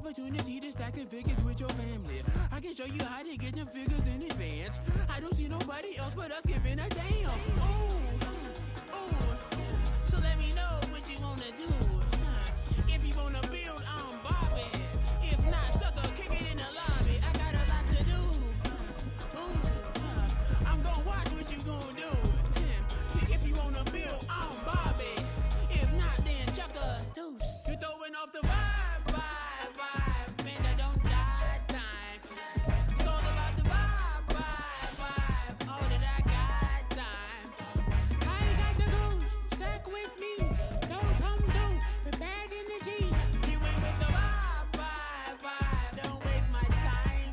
opportunity to stack the figures with your family. I can show you how to get them figures in advance. I don't see nobody else but us giving a damn. So let me know what you wanna do. If you wanna build, I'm Bobby. If not, sucker, kick it in the lobby. I got a lot to do. I'm gonna watch what you gonna do. See, if you wanna build, I'm Bobby. If not, then chuck a deuce. You throwing off the vibe, man, I don't die time. It's all about the vibe, all that I got time. I ain't got the goose, stack with me. Don't come through, the bag in the G. You ain't with the vibe, don't waste my time.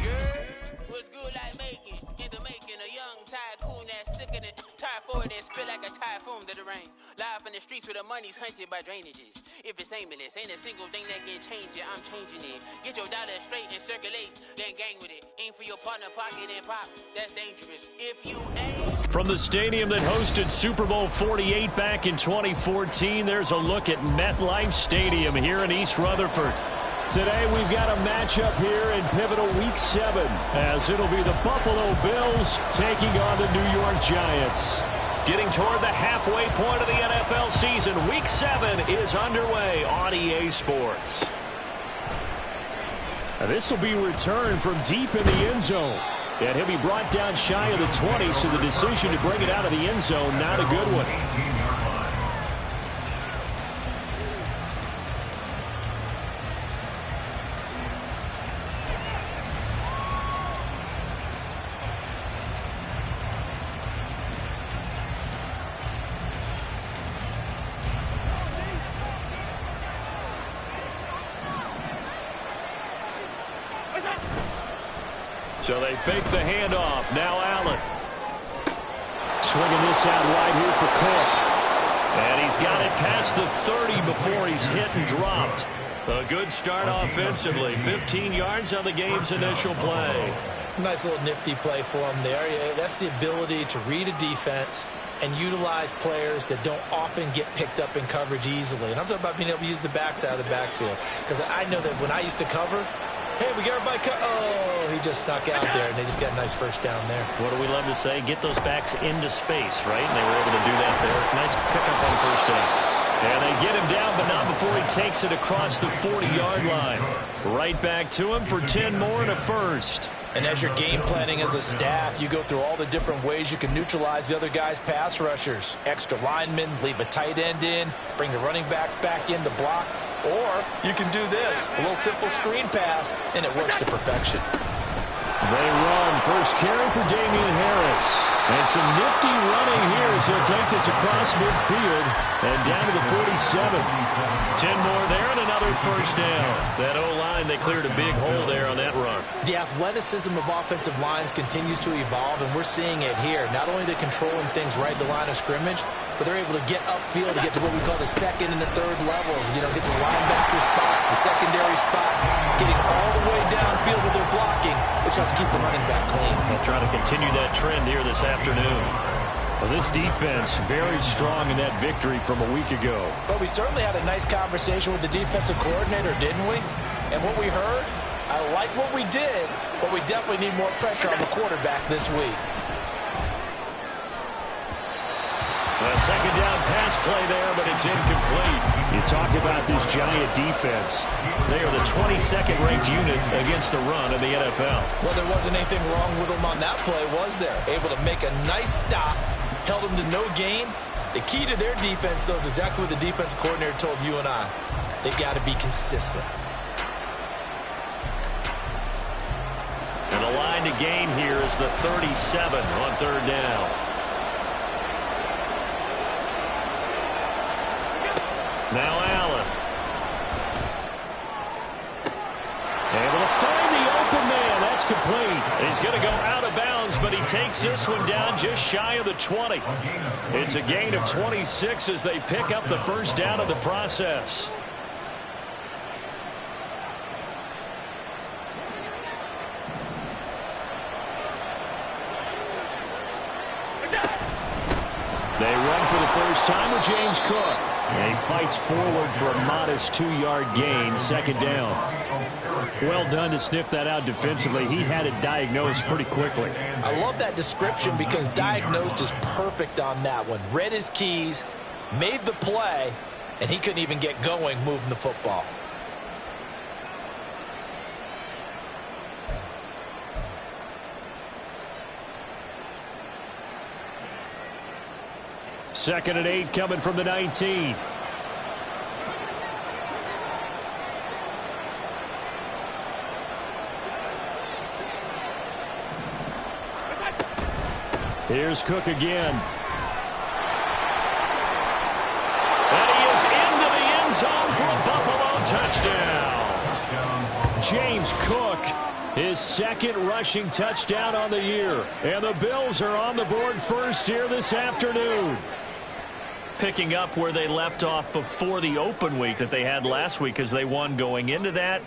Yeah, what's good like making, in the making, a young tycoon that's sick in it. Tire forward and spit like a typhoon to the rain. Live in the streets where the money's hunted by drainages. If it's aimless, ain't a single thing that can change it. I'm changing it. Get your dollar straight and circulate, then gang with it. Aim for your partner, pocket and pop. That's dangerous. If you aim. From the stadium that hosted Super Bowl 48 back in 2014, there's a look at MetLife Stadium here in East Rutherford. Today we've got a matchup here in pivotal Week 7, as it'll be the Buffalo Bills taking on the New York Giants. Getting toward the halfway point of the NFL season, Week 7 is underway on EA Sports. Now this will be returned from deep in the end zone. And he'll be brought down shy of the 20, so the decision to bring it out of the end zone, not a good one. So they fake the handoff. Now Allen. Swinging this out wide here for Cook. And he's got it past the 30 before he's hit and dropped. A good start offensively. 15 yards on the game's initial play. Nice little nifty play for him there. Yeah, that's the ability to read a defense and utilize players that don't often get picked up in coverage easily. And I'm talking about being able to use the backs out of the backfield. Because I know that when I used to cover, hey, we got everybody cut. Oh, he just snuck out there, and they just got a nice first down there. What do we love to say? Get those backs into space, right? And they were able to do that there. Nice pickup on first down. And they get him down, but not before he takes it across the 40-yard line. Right back to him for 10 more and a first. And as you're game planning as a staff, you go through all the different ways you can neutralize the other guy's pass rushers. Extra linemen, leave a tight end in, bring the running backs back in to block. Or you can do this, a little simple screen pass, and it works to perfection. They run. First carry for Damian Harris. And some nifty running here as he'll take this across midfield and down to the 47. 10 more there and another first down. That O-line, they cleared a big hole there on that run. The athleticism of offensive lines continues to evolve, and we're seeing it here. Not only are they controlling things right at the line of scrimmage, but they're able to get upfield to get to what we call the second and the third levels. You know, get to the linebacker spot, the secondary spot, getting all the way downfield with their blocking, which helps keep the running back clean. They'll try to continue that trend here this afternoon. Well, this defense very strong in that victory from a week ago. But we certainly had a nice conversation with the defensive coordinator, didn't we? And what we heard, I like what we did, but we definitely need more pressure on the quarterback this week. A second down pass play there, but it's incomplete. You talk about this Giant defense. They are the 22nd ranked unit against the run in the NFL. Well, there wasn't anything wrong with them on that play, was there? Able to make a nice stop, held them to no gain. The key to their defense, though, is exactly what the defensive coordinator told you and I. They've got to be consistent. And the line to gain here is the 37 on third down. Now Allen. Able to find the open man. That's complete. He's going to go out of bounds, but he takes this one down just shy of the 20. It's a gain of 26 as they pick up the first down of the process. They run for the first time with James Cook. And he fights forward for a modest 2-yard gain, second down. Well done to sniff that out defensively. He had it diagnosed pretty quickly. I love that description because diagnosed is perfect on that one. Read his keys, made the play, and he couldn't even get going moving the football. Second and 8 coming from the 19. Here's Cook again. And he is into the end zone for a Buffalo touchdown. James Cook, his second rushing touchdown on the year. And the Bills are on the board first here this afternoon. Picking up where they left off before the open week that they had last week as they won going into that,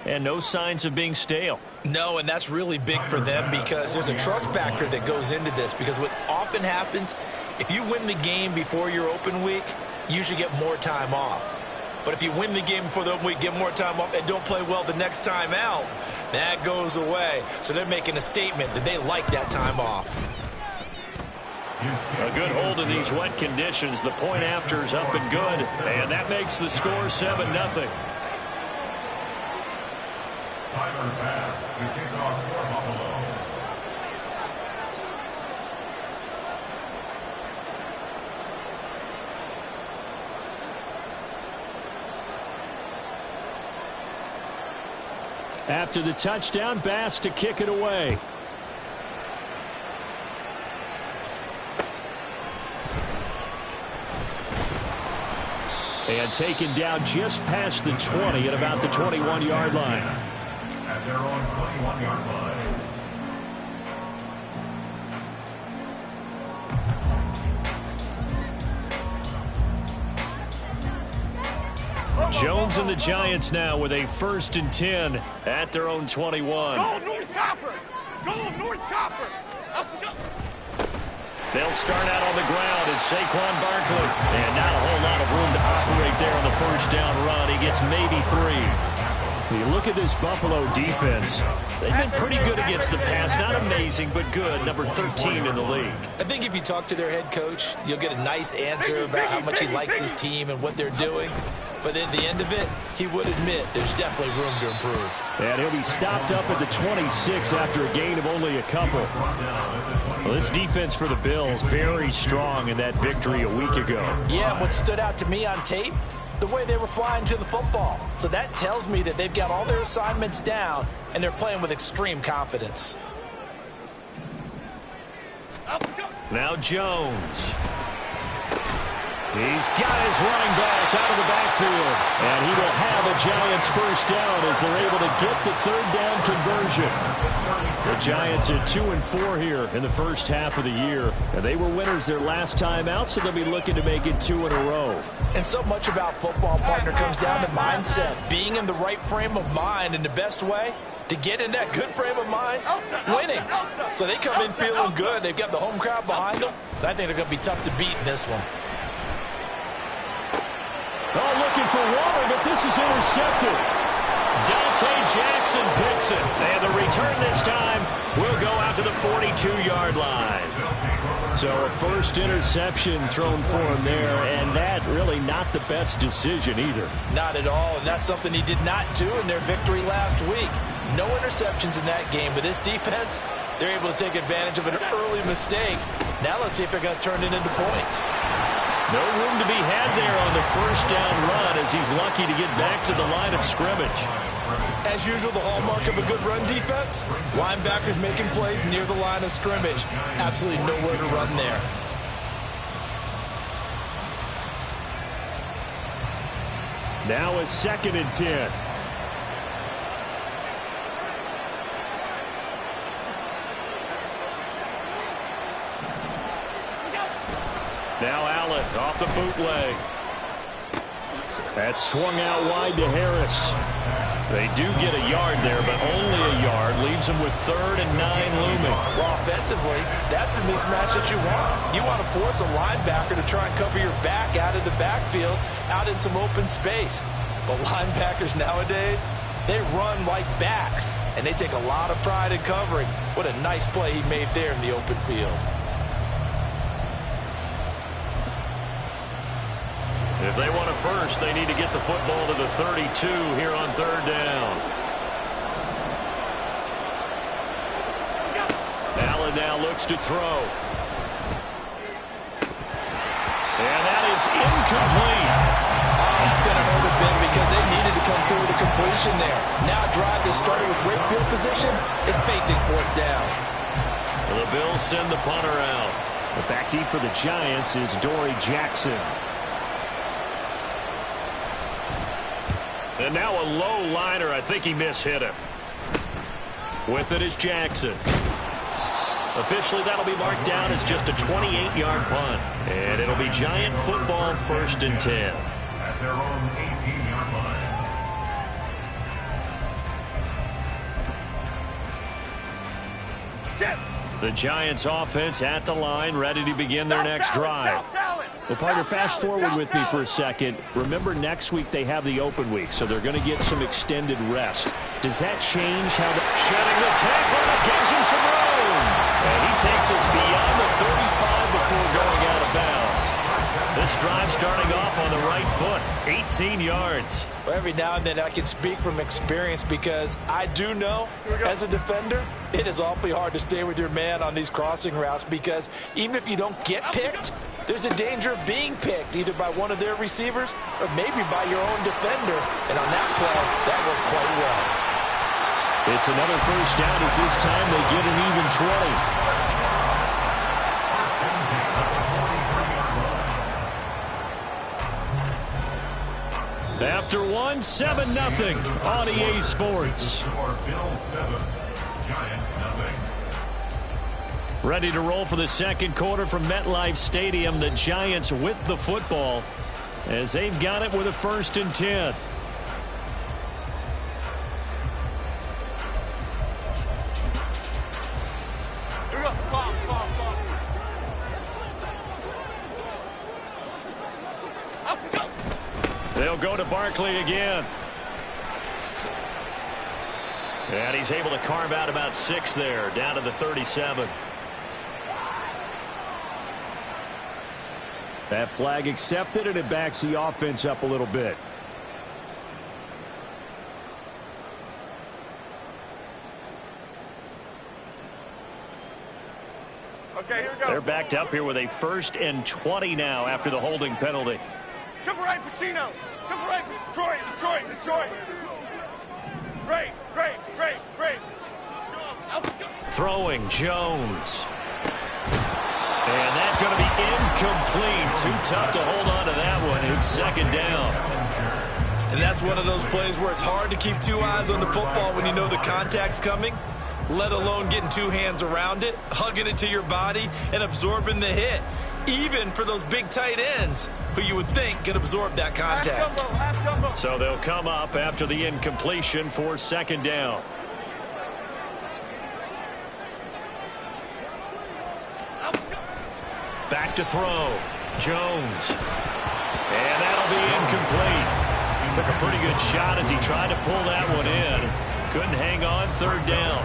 and no signs of being stale. No, and that's really big for them because there's a trust factor that goes into this, because what often happens, if you win the game before your open week, you usually get more time off. But if you win the game before the open week, get more time off, and don't play well the next time out, that goes away. So they're making a statement that they like that time off. A good hold in these wet conditions. The point after is up and good, and that makes the score 7-0. Tyler Bass, the kickoff for Buffalo. After the touchdown, Bass to kick it away. And taken down just past the 20 at about the 21-yard line. At their own 21-yard line. Jones and the Giants now with a 1st and 10 at their own 21. Go North Copper! Go North Copper! Up we go! They'll start out on the ground. It's Saquon Barkley. And not a whole lot of room to operate there on the first down run. He gets maybe 3. You look at this Buffalo defense. They've been pretty good against the pass. Not amazing, but good. Number 13 in the league. I think if you talk to their head coach, you'll get a nice answer about how much he likes his team and what they're doing. But at the end of it, he would admit there's definitely room to improve. And he'll be stopped up at the 26 after a gain of only a couple. Well, this defense for the Bills, very strong in that victory a week ago. Yeah, what stood out to me on tape, the way they were flying to the football. So that tells me that they've got all their assignments down, and they're playing with extreme confidence. Now Jones. He's got his running back out of the backfield. And he will have a Giants first down as they're able to get the 3rd down conversion. The Giants are 2-4 here in the first half of the year. And they were winners their last time out, so they'll be looking to make it 2 in a row. And so much about football, partner, comes down to mindset. Being in the right frame of mind, and the best way to get in that good frame of mind, winning. So they come in feeling good. They've got the home crowd behind them. I think they're going to be tough to beat in this one. Oh, looking for water, but this is intercepted. Dante Jackson picks it. And the return this time will go out to the 42-yard line. So a first interception thrown for him there, and that really not the best decision either. Not at all, and that's something he did not do in their victory last week. No interceptions in that game, but this defense, they're able to take advantage of an early mistake. Now let's see if they're going to turn it into points. No room to be had there on the first down run as he's lucky to get back to the line of scrimmage. As usual, the hallmark of a good run defense, linebackers making plays near the line of scrimmage. Absolutely nowhere to run there. Now a 2nd and 10. Now Allen off the bootleg. That swung out wide to Harris. They do get a yard there, but only a yard. Leaves them with 3rd and 9 looming. Well, offensively, that's the mismatch that you want. You want to force a linebacker to try and cover your back out of the backfield, out in some open space. But linebackers nowadays, they run like backs, and they take a lot of pride in covering. What a nice play he made there in the open field. If they want a first, they need to get the football to the 32 here on 3rd down. Allen now looks to throw. And that is incomplete. That's going to hurt a bit because they needed to come through with a completion there. Now a drive that started with great field position is facing 4th down. The Bills send the punter out. But back deep for the Giants is Dory Jackson. And now a low liner. I think he mishit him. With it is Jackson. Officially, that'll be marked down as just a 28-yard punt. And it'll be Giant football, 1st and 10. At their own 18-yard line. The Giants offense at the line, ready to begin their next drive. Well, partner, fast forward with me for a second. Remember, next week they have the open week, so they're going to get some extended rest. Does that change how the... Shedding the tackle, that gives him some room. And he takes us beyond the 35 before going out of bounds. This drive starting off on the right foot, 18 yards. Well, every now and then I can speak from experience because I do know, as a defender, it is awfully hard to stay with your man on these crossing routes because even if you don't get picked, there's a danger of being picked either by one of their receivers or maybe by your own defender. And on that play, that worked quite well. It's another 1st down as this time they get an even 20. After 1, 7-0 on EA Sports. Bills 7, Giants 0. Ready to roll for the second quarter from MetLife Stadium. The Giants with the football as they've got it with a 1st and 10. They'll go to Barkley again. And he's able to carve out about 6 there, down to the 37. That flag accepted, and it backs the offense up a little bit. Okay, here we go. They're backed up here with a 1st and 20 now after the holding penalty. Triple right, Pacino. Triple right, Detroit. Great. Throwing Jones. And that's going to be incomplete. Too tough to hold on to that one. It's 2nd down. And that's one of those plays where it's hard to keep 2 eyes on the football when you know the contact's coming, let alone getting 2 hands around it, hugging it to your body, and absorbing the hit. Even for those big tight ends who you would think can absorb that contact. Half jumbo. So they'll come up after the incompletion for 2nd down. Back to throw. Jones. And that'll be incomplete. Took a pretty good shot as he tried to pull that one in. Couldn't hang on. 3rd down.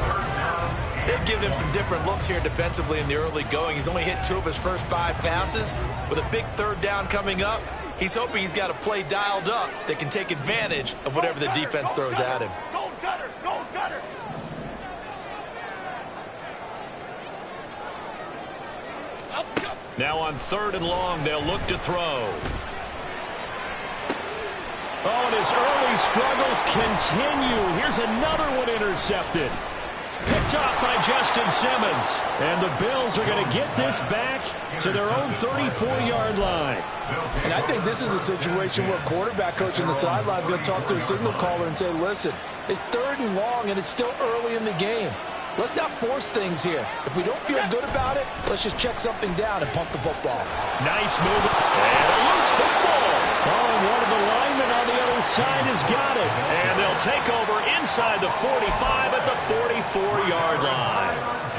They've given him some different looks here defensively in the early going. He's only hit 2 of his first 5 passes. With a big 3rd down coming up, he's hoping he's got a play dialed up that can take advantage of whatever the defense throws at him. Gold gutter. Now on 3rd and long, they'll look to throw. Oh, and his early struggles continue. Here's another one intercepted. Picked off by Justin Simmons. And the Bills are going to get this back to their own 34-yard line. And I think this is a situation where a quarterback coach on the sideline is going to talk to a signal caller and say, listen, it's 3rd and long and it's still early in the game. Let's not force things here. If we don't feel good about it, let's just check something down and pump the football. Nice move. And a loose football. Oh, and one of the linemen on the other inside has got it. And they'll take over inside the 45 at the 44-yard line.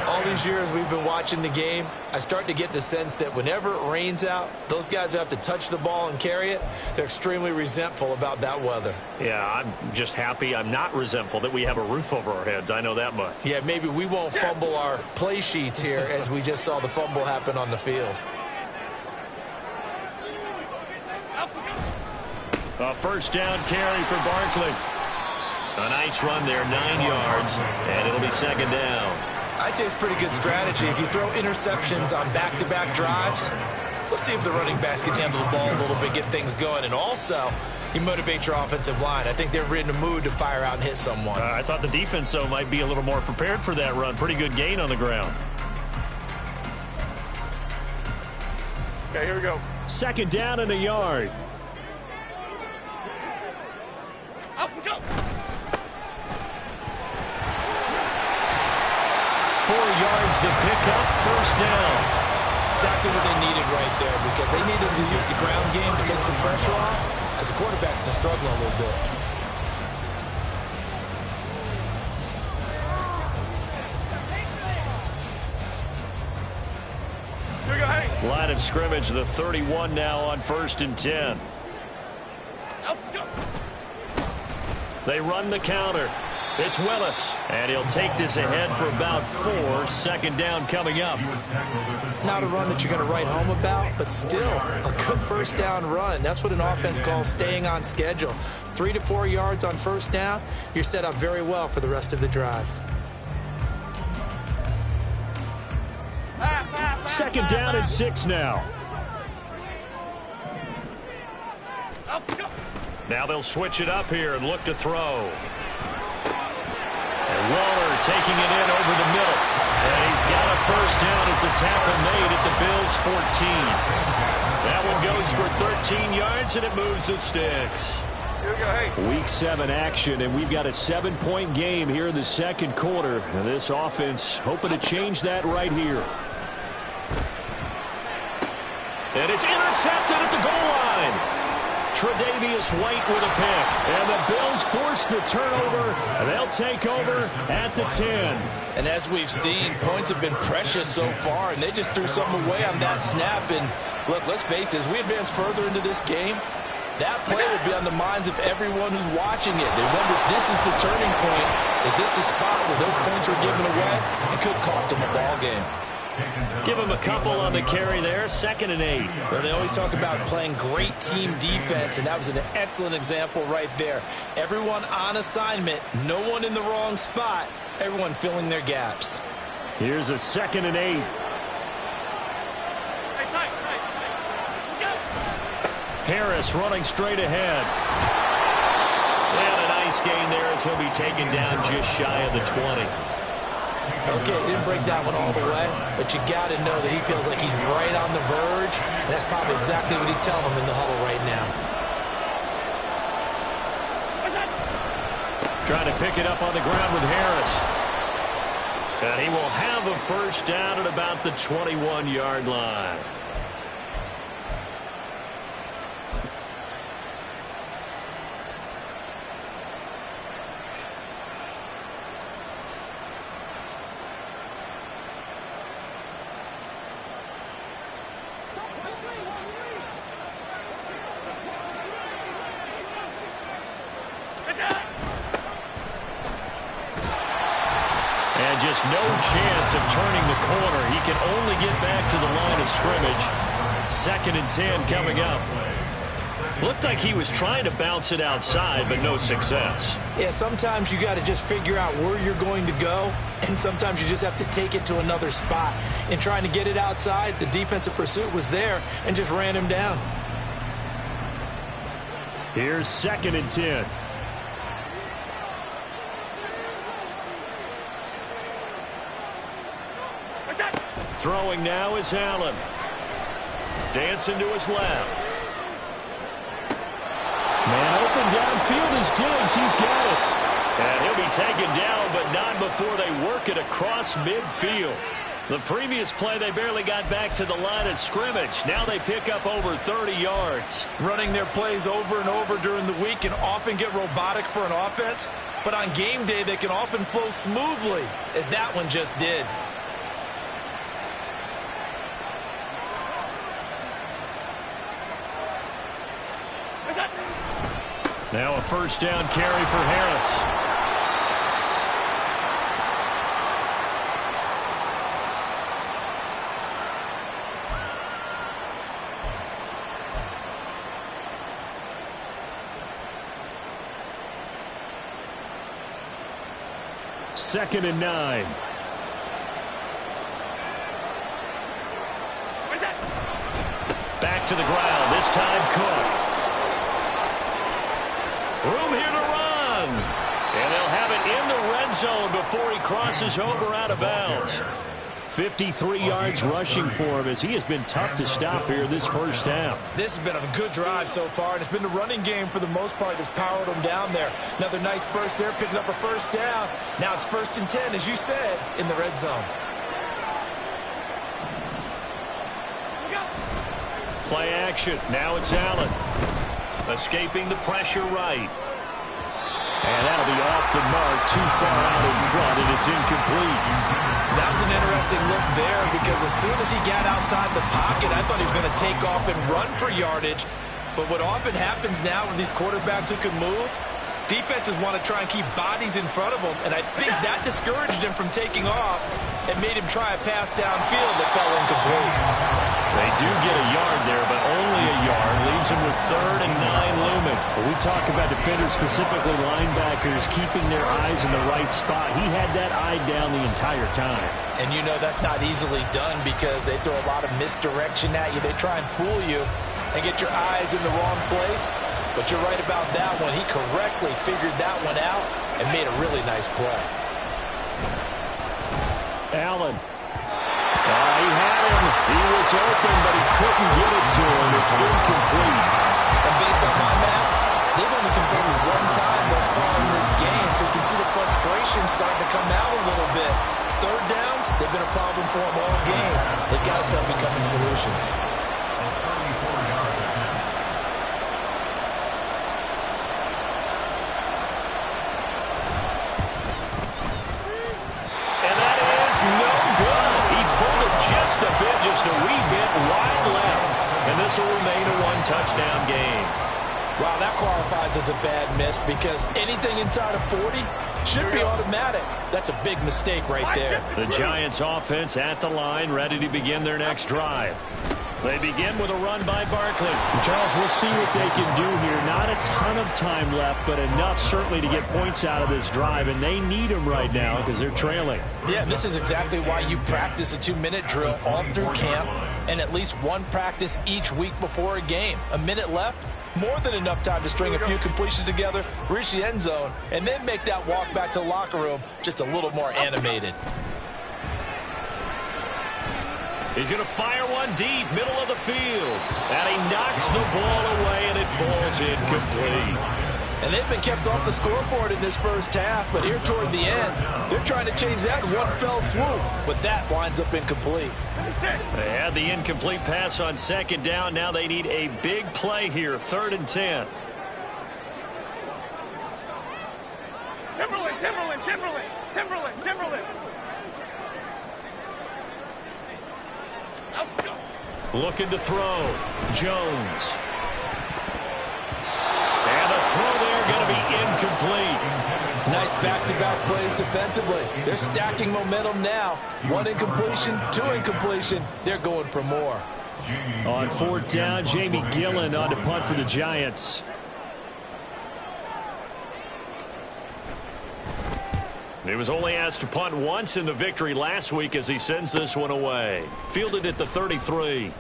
All these years we've been watching the game, I start to get the sense that whenever it rains out, those guys who have to touch the ball and carry it, they're extremely resentful about that weather. Yeah, I'm just happy I'm not resentful that we have a roof over our heads. I know that much. Yeah, maybe we won't fumble our play sheets here as we just saw the fumble happen on the field. A first down carry for Barkley. A nice run there, 9 yards, and it'll be second down. I'd say it's pretty good strategy. If you throw interceptions on back-to-back drives, let's see if the running backs can handle the ball a little bit, get things going. And also, you motivate your offensive line. I think they're in a mood to fire out and hit someone. I thought the defense, though, might be a little more prepared for that run. Pretty good gain on the ground. Okay, here we go. Second down and a yard. Up we go. 4 yards to pick up, first down. Exactly what they needed right there, because they needed to use the ground game to take some pressure off, as the quarterback's been struggling a little bit. Here we go, hey. Line of scrimmage, the 31 now on 1st and 10. Up we go. They run the counter. It's Willis, and he'll take this ahead for about 4. Second down coming up. Not a run that you're going to write home about, but still a good first down run. That's what an offense calls staying on schedule. 3 to 4 yards on first down, you're set up very well for the rest of the drive. Second down and 6 now. Up we go. Now they'll switch it up here and look to throw. And Waller taking it in over the middle. And he's got a first down as a tackle made at the Bills' 14. That one goes for 13 yards, and it moves the sticks. Here we go, hey. Week 7 action, and we've got a 7-point game here in the second quarter. And this offense hoping to change that right here. And it's intercepted at the goal line. Tre'Davious White with a pick. And the Bills force the turnover. They'll take over at the 10. And as we've seen, points have been precious so far, and they just threw something away on that snap. And look, let's face it, as we advance further into this game, that play will be on the minds of everyone who's watching it. They wonder if this is the turning point. Is this the spot where those points were given away? It could cost them a ball game. Give him a couple on the carry there. 2nd and 8. Well, they always talk about playing great team defense, and that was an excellent example right there. Everyone on assignment, no one in the wrong spot, everyone filling their gaps. Here's a 2nd and 8. Hey, tight. Go. Harris running straight ahead. And a nice gain there as he'll be taken down just shy of the 20. Okay, didn't break that one all the way, but you got to know that he feels like he's right on the verge, and that's probably exactly what he's telling them in the huddle right now. Trying to pick it up on the ground with Harris. And he will have a first down at about the 21-yard line. And just no chance of turning the corner. He can only get back to the line of scrimmage. 2nd and 10 coming up. Looked like he was trying to bounce it outside, but no success. Yeah, sometimes you got to just figure out where you're going to go, and sometimes you just have to take it to another spot. In trying to get it outside, the defensive pursuit was there and just ran him down. Here's 2nd and 10. Throwing now is Allen. Dancing to his left. Man open downfield is Diggs. He's got it. And he'll be taken down, but not before they work it across midfield. The previous play, they barely got back to the line of scrimmage. Now they pick up over 30 yards. Running their plays over and over during the week can often get robotic for an offense, but on game day, they can often flow smoothly, as that one just did. Now a first down carry for Harris. Second and 9. Back to the ground. This time Cook. Room here to run. And they'll have it in the red zone before he crosses over out of bounds. 53 yards rushing for him as he has been tough to stop here this first half. This has been a good drive so far, and it's been the running game for the most part that's powered them down there. Another nice burst there, picking up a first down. Now it's 1st and 10, as you said, in the red zone. Play action. Now it's Allen. Escaping the pressure right. And that'll be off the mark, too far out in front, and it's incomplete. That was an interesting look there because as soon as he got outside the pocket, I thought he was going to take off and run for yardage. But what often happens now with these quarterbacks who can move, defenses want to try and keep bodies in front of them, and I think that discouraged him from taking off and made him try a pass downfield that fell incomplete. They do get a yard there, but only a yard. Leaves him with 3rd and 9 looming. When we talk about defenders, specifically linebackers, keeping their eyes in the right spot, he had that eye down the entire time. And you know that's not easily done because they throw a lot of misdirection at you. They try and fool you and get your eyes in the wrong place. But you're right about that one. He correctly figured that one out and made a really nice play. Allen. He had him. He was open, but he couldn't get it to him. It's incomplete. And based on my math, they've only converted one time thus far in this game, so you can see the frustration starting to come out a little bit. 3rd downs, they've been a problem for them all game. They've got to start becoming solutions. Just a wee bit wide left. And this will remain a one-touchdown game. Wow, that qualifies as a bad miss because anything inside of 40 should be automatic. That's a big mistake right there. The Giants offense at the line, ready to begin their next drive. They begin with a run by Barkley. Charles, we'll see what they can do here. Not a ton of time left, but enough certainly to get points out of this drive, and they need them right now because they're trailing. Yeah, this is exactly why you practice a 2-minute drill all through camp and at least one practice each week before a game. A minute left, more than enough time to string a few completions together, reach the end zone, and then make that walk back to the locker room just a little more animated. He's going to fire one deep, middle of the field. And he knocks the ball away, and it falls incomplete. And they've been kept off the scoreboard in this first half, but here toward the end, they're trying to change that in one fell swoop. But that winds up incomplete. They had the incomplete pass on 2nd down. Now they need a big play here, 3rd and 10. Timberland. Looking to throw. Jones. And the throw there going to be incomplete. Nice back-to-back plays defensively. They're stacking momentum now. 1 incompletion, 2 incompletion. They're going for more. On 4th down, Jamie Gillen on to punt for the Giants. He was only asked to punt once in the victory last week as he sends this one away. Fielded at the 33.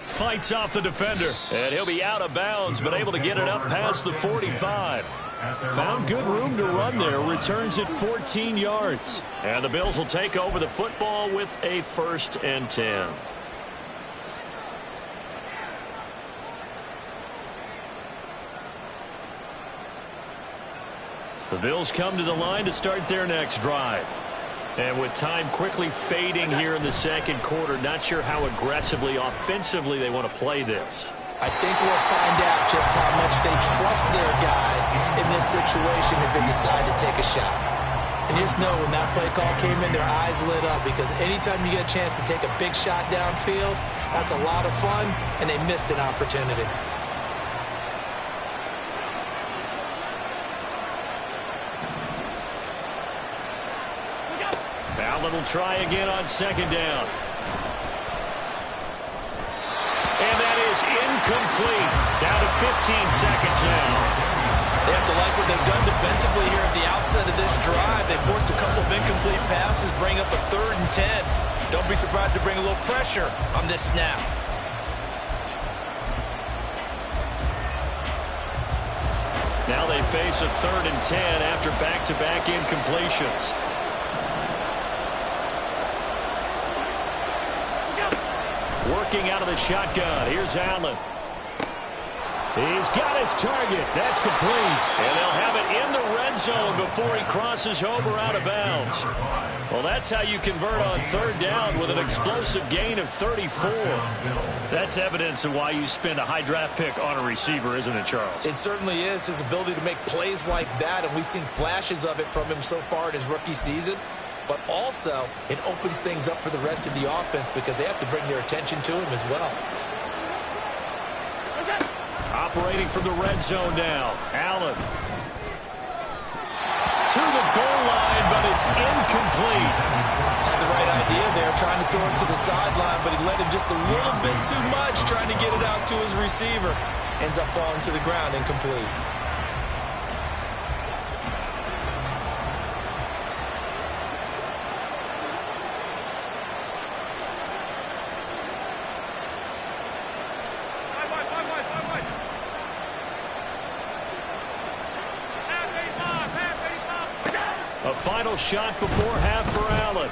Fights off the defender. And he'll be out of bounds, but able to get it up past the 45. Found good room to run there. Returns at 14 yards. And the Bills will take over the football with a 1st and 10. The Bills come to the line to start their next drive. And with time quickly fading here in the second quarter, not sure how aggressively, offensively they want to play this. I think we'll find out just how much they trust their guys in this situation if they decide to take a shot. And just know when that play call came in, their eyes lit up, because anytime you get a chance to take a big shot downfield, that's a lot of fun, and they missed an opportunity. Allen will try again on second down. And that is incomplete. Down to 15 seconds now. They have to like what they've done defensively here at the outset of this drive. They forced a couple of incomplete passes, bring up a 3rd and 10. Don't be surprised to bring a little pressure on this snap. Now they face a 3rd and 10 after back-to-back incompletions. Working out of the shotgun. Here's Allen. He's got his target. That's complete. And they'll have it in the red zone before he crosses over out of bounds. Well, that's how you convert on 3rd down with an explosive gain of 34. That's evidence of why you spend a high draft pick on a receiver, isn't it, Charles? It certainly is. His ability to make plays like that, and we've seen flashes of it from him so far in his rookie season. But also, it opens things up for the rest of the offense because they have to bring their attention to him as well. Operating from the red zone now. Allen. To the goal line, but it's incomplete. Had the right idea there, trying to throw it to the sideline, but he let him just a little bit too much, trying to get it out to his receiver. Ends up falling to the ground, incomplete. A final shot before half for Allen.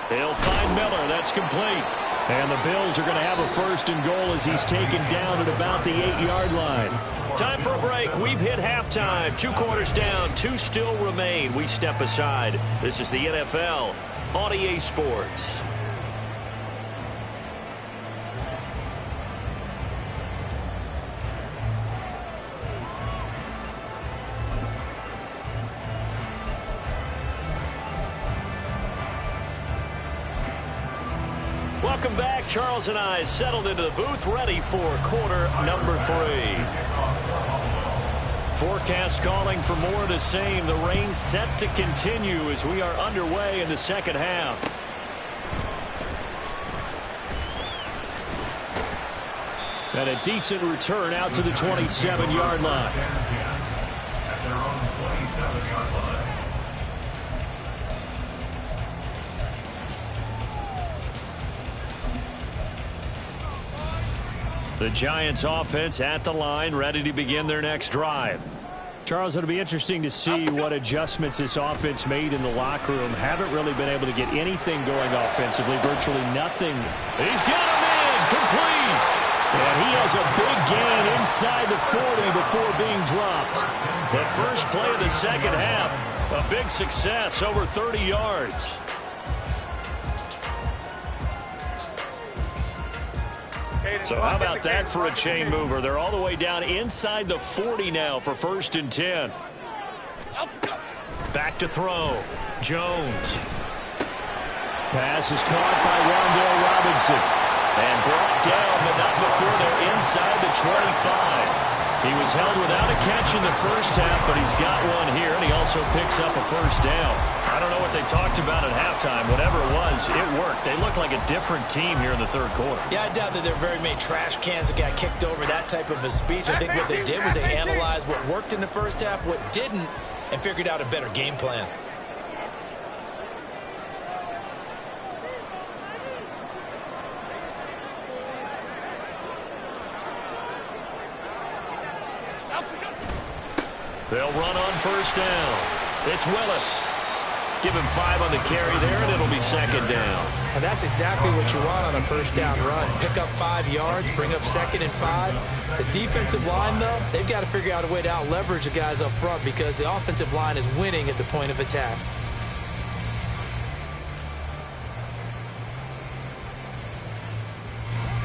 He'll find Miller. That's complete. And the Bills are going to have a 1st and goal as he's taken down at about the 8-yard line. Time for a break. We've hit halftime. 2 quarters down. 2 still remain. We step aside. This is the NFL on EA Sports. Welcome back. Charles and I settled into the booth, ready for quarter number 3. Forecast calling for more of the same. The rain set to continue as we are underway in the second half. And a decent return out to the 27-yard line. At their own 27-yard line. The Giants offense at the line, ready to begin their next drive. Charles, it'll be interesting to see what adjustments this offense made in the locker room. Haven't really been able to get anything going offensively, virtually nothing. He's got him in, complete. And he has a big gain inside the 40 before being dropped. The first play of the second half, a big success, over 30 yards. So how about that for a chain mover? They're all the way down inside the 40 now for 1st and 10. Back to throw. Jones. Pass is caught by Wan'Dale Robinson. And brought down, but not before they're inside the 25. He was held without a catch in the first half, but he's got one here, and he also picks up a 1st down. I don't know what they talked about at halftime. Whatever it was, it worked. They look like a different team here in the 3rd quarter. Yeah, I doubt that there are very many trash cans that got kicked over, that type of a speech. I think what they did was they analyzed what worked in the first half, what didn't, and figured out a better game plan. They'll run on 1st down. It's Willis. Give him 5 on the carry there, and it'll be 2nd down. And that's exactly what you want on a 1st down run. Pick up 5 yards, bring up 2nd and 5. The defensive line, though, they've got to figure out a way to out-leverage the guys up front because the offensive line is winning at the point of attack.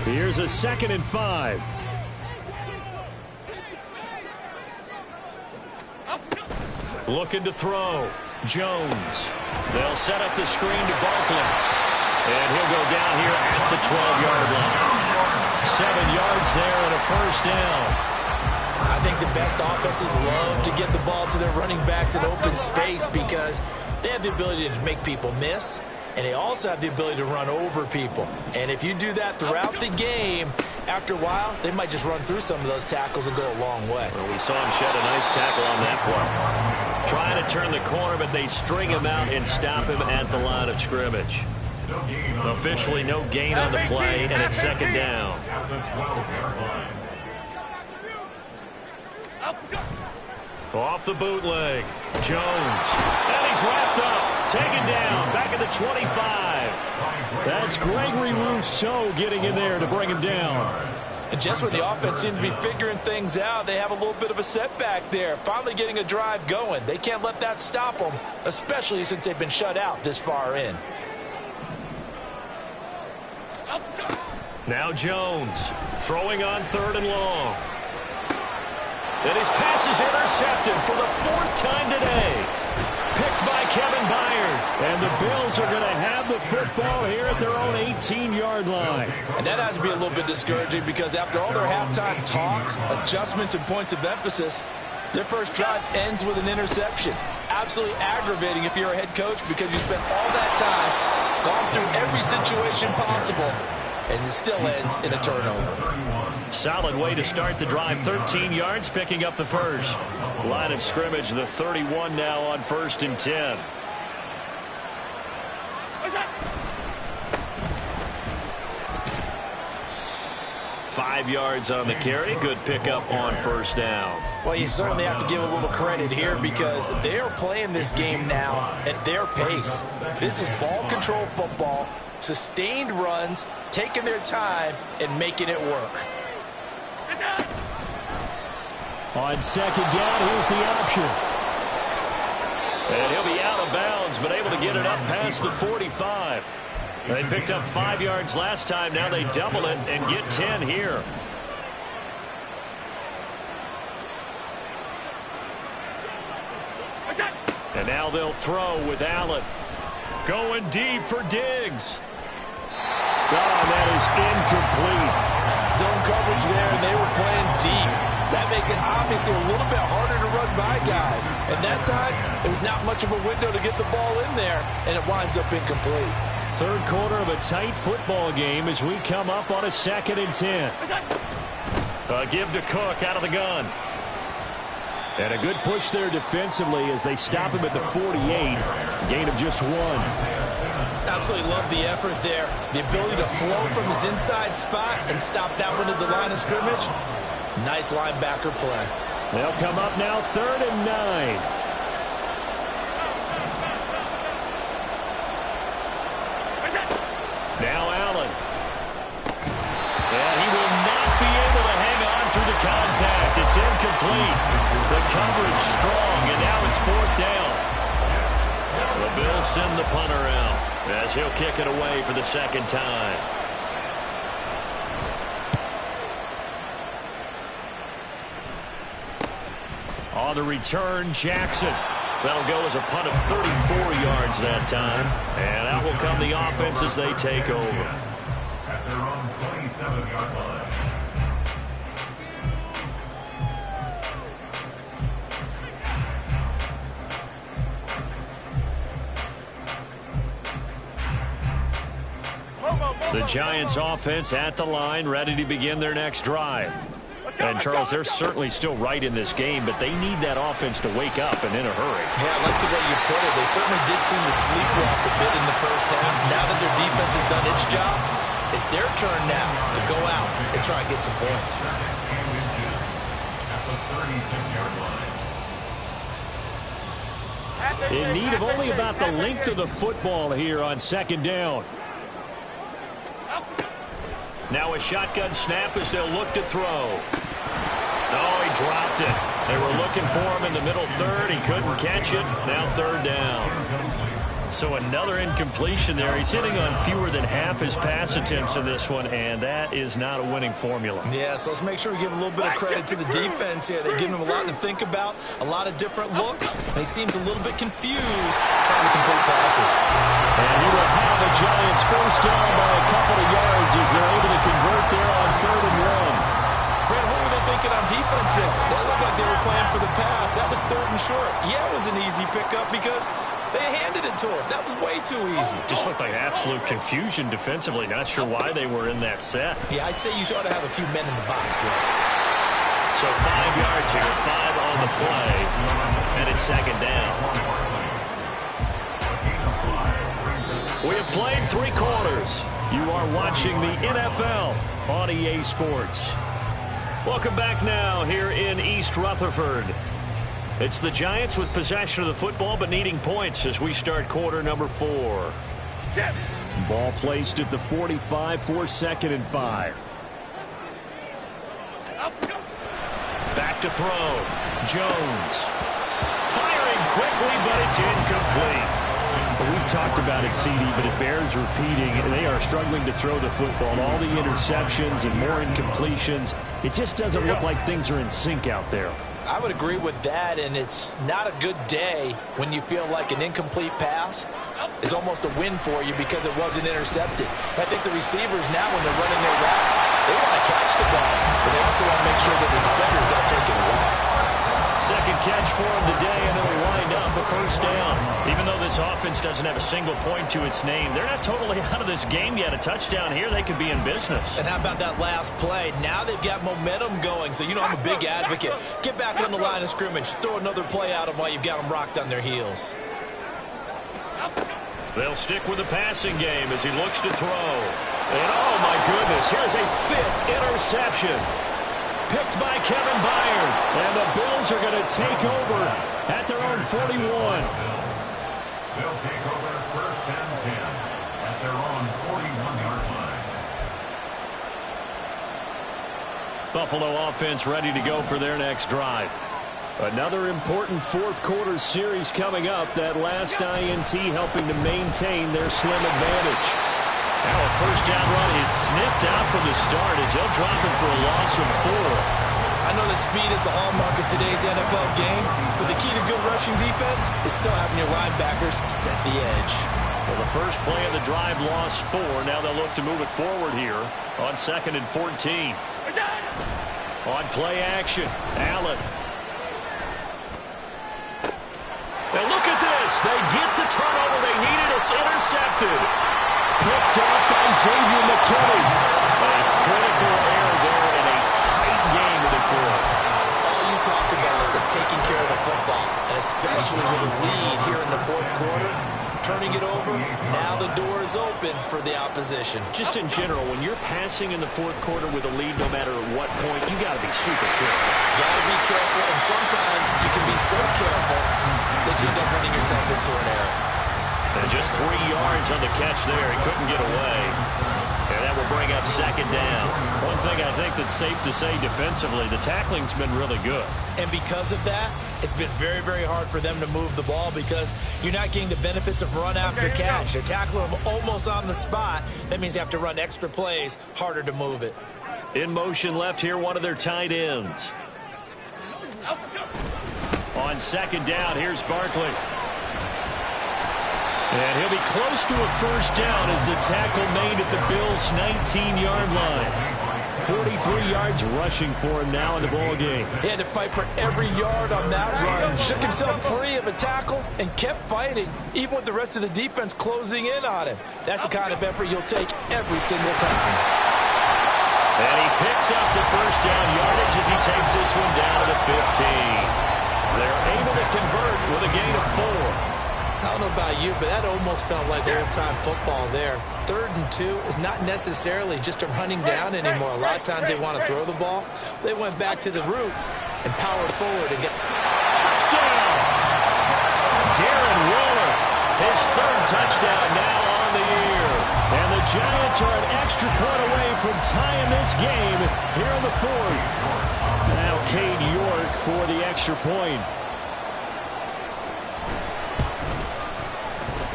Here's a 2nd and 5. Looking to throw. Jones. They'll set up the screen to Barkley. And he'll go down here at the 12-yard line. 7 yards there and a first down. I think the best offenses love to get the ball to their running backs in open space because they have the ability to make people miss, and they also have the ability to run over people. And if you do that throughout the game, after a while, they might just run through some of those tackles and go a long way. Well, we saw him shed a nice tackle on that play. Trying to turn the corner, but they string him out and stop him at the line of scrimmage. Officially no gain on the play, and it's 2nd down. Off the bootleg. Jones. And he's wrapped up. Taken down. Back at the 25. That's Gregory Rousseau getting in there to bring him down. And just when the offense seemed to be figuring things out, they have a little bit of a setback there. Finally getting a drive going. They can't let that stop them, especially since they've been shut out this far in. Now Jones throwing on 3rd and long. And his pass is intercepted for the 4th time today. Picked by Kevin Byard. And the Bills are going to have the football here at their own 18-yard line. And that has to be a little bit discouraging because after all their halftime talk, adjustments, and points of emphasis, their first drive ends with an interception. Absolutely aggravating if you're a head coach because you spent all that time, gone through every situation possible, and it still ends in a turnover. Solid way to start the drive. 13 yards, picking up the first. Line of scrimmage, the 31 now on 1st and 10. Five yards on the carry. Good pickup on 1st down. Well, you certainly have to give a little credit here because they are playing this game now at their pace. This is ball control football, sustained runs, taking their time, and making it work. On 2nd down, here's the option. And he'll be out of bounds, but able to get it up past the 45. They picked up 5 yards last time. Now they double it and get 10 here. And now they'll throw with Allen. Going deep for Diggs. Oh, and that is incomplete. Zone coverage there, and they were playing deep. That makes it obviously a little bit harder to run by guys. And that time, there was not much of a window to get the ball in there, and it winds up incomplete. 3rd quarter of a tight football game as we come up on a 2nd and 10. Give to Cook out of the gun. And a good push there defensively as they stop him at the 48. Gain of just 1. Absolutely love the effort there. The ability to flow from his inside spot and stop that one at the line of scrimmage. Nice linebacker play. They'll come up now 3rd and 9. Now Allen. And he will not be able to hang on through the contact. It's incomplete. The coverage strong, and now it's 4th down. The Bills send the punter out as he'll kick it away for the 2nd time. On the return, Jackson. That'll go as a punt of 34 yards that time. And out will come the offense as they take over. At their own 27-yard line. The Giants offense at the line, ready to begin their next drive. And, Charles, they're certainly still right in this game, but they need that offense to wake up and in a hurry. Yeah, I like the way you put it. They certainly did seem to sleepwalk a bit in the first half. Now that their defense has done its job, it's their turn now to go out and try and get some points. In need of only about the length of the football here on 2nd down. Now a shotgun snap as they'll look to throw. Oh, he dropped it. They were looking for him in the middle 3rd. He couldn't catch it. Now 3rd down. So another incompletion there. He's hitting on fewer than half his pass attempts in this one, and that is not a winning formula. Yeah, so let's make sure we give a little bit of credit to the defense here. They give him a lot to think about, a lot of different looks, and he seems a little bit confused trying to complete passes. And he will have the Giants first down by a couple of yards as they're able to convert there on 3rd and 1. Brad, what were they thinking on defense there? They looked like they were playing for the pass. That was 3rd and short. Yeah, it was an easy pickup because they handed it to him. That was way too easy. Just looked like absolute confusion defensively. Not sure why they were in that set. Yeah, I'd say you ought to have a few men in the box there. So 5 yards here, 5 on the play, and it's 2nd down. We have played 3 quarters. You are watching the NFL on EA Sports. Welcome back now here in East Rutherford. It's the Giants with possession of the football but needing points as we start quarter number 4. Ball placed at the 45 for 2nd and 5. Back to throw. Jones. Firing quickly, but it's incomplete. We've talked about it, CD, but it bears repeating. They are struggling to throw the football. All the interceptions and more incompletions. It just doesn't look like things are in sync out there. I would agree with that, and it's not a good day when you feel like an incomplete pass is almost a win for you because it wasn't intercepted. I think the receivers now, when they're running their routes, they want to catch the ball, but they also want to make sure that the defenders don't take it away. Second catch for him today, and it'll wind up a first down. Even though this offense doesn't have a single point to its name, they're not totally out of this game yet. A touchdown here, they could be in business. And how about that last play? Now they've got momentum going, so you know I'm a big advocate. Get back on the line of scrimmage. Throw another play at them while you've got them rocked on their heels. They'll stick with the passing game as he looks to throw. And oh my goodness, here's a 5th interception. Picked by Kevin Byard. And the Bills are going to take over at their own 41. They'll take over 1st and 10 at their own 41-yard line. Buffalo offense ready to go for their next drive. Another important 4th quarter series coming up. That last INT helping to maintain their slim advantage. Now a first down run is sniffed out from the start as they'll drop him for a loss of 4. I know that speed is the hallmark of today's NFL game, but the key to good rushing defense is still having your linebackers set the edge. Well, the first play of the drive lost 4. Now they'll look to move it forward here on 2nd and 14. On play action, Allen. And look at this. They get the turnover they needed. It's intercepted. Picked up by Xavier McKinney. A critical error there in a tight game in the 4th. All you talk about is taking care of the football, and especially with a lead here in the 4th quarter, turning it over, now the door is open for the opposition. Just in general, when you're passing in the 4th quarter with a lead, no matter what point, you got to be super careful. Got to be careful, and sometimes you can be so careful that you end up running yourself into an error. And just 3 yards on the catch there. He couldn't get away. And that will bring up 2nd down. One thing I think that's safe to say defensively, the tackling's been really good. And because of that, it's been very, very hard for them to move the ball because you're not getting the benefits of run after catch. They're tackling them almost on the spot. That means you have to run extra plays, harder to move it. In motion left here, one of their tight ends. On 2nd down, here's Barkley. And he'll be close to a first down as the tackle made at the Bills' 19-yard line. 43 yards rushing for him now in the ball game. He had to fight for every yard on that run. Shook himself free of a tackle and kept fighting, even with the rest of the defense closing in on him. That's the kind of effort you'll take every single time. And he picks up the first down yardage as he takes this one down to the 15. They're able to convert with a gain of 4. I don't know about you, but that almost felt like old-time football there. 3rd and 2 is not necessarily just a running down anymore. A lot of times they want to throw the ball. They went back to the roots and powered forward and get touchdown. Darren Waller, his 3rd touchdown now on the year. And the Giants are an extra point away from tying this game here in the 4th. Now Cade York for the extra point.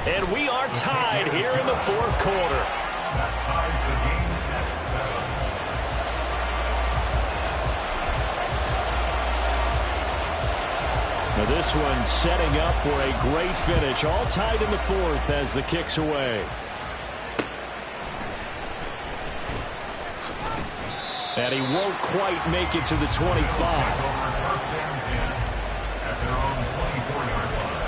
And we are tied here in the fourth quarter. That ties the game at 7. Now this one setting up for a great finish. All tied in the fourth as the kick's away. And he won't quite make it to the 25. First and 10 at their own 24-yard line.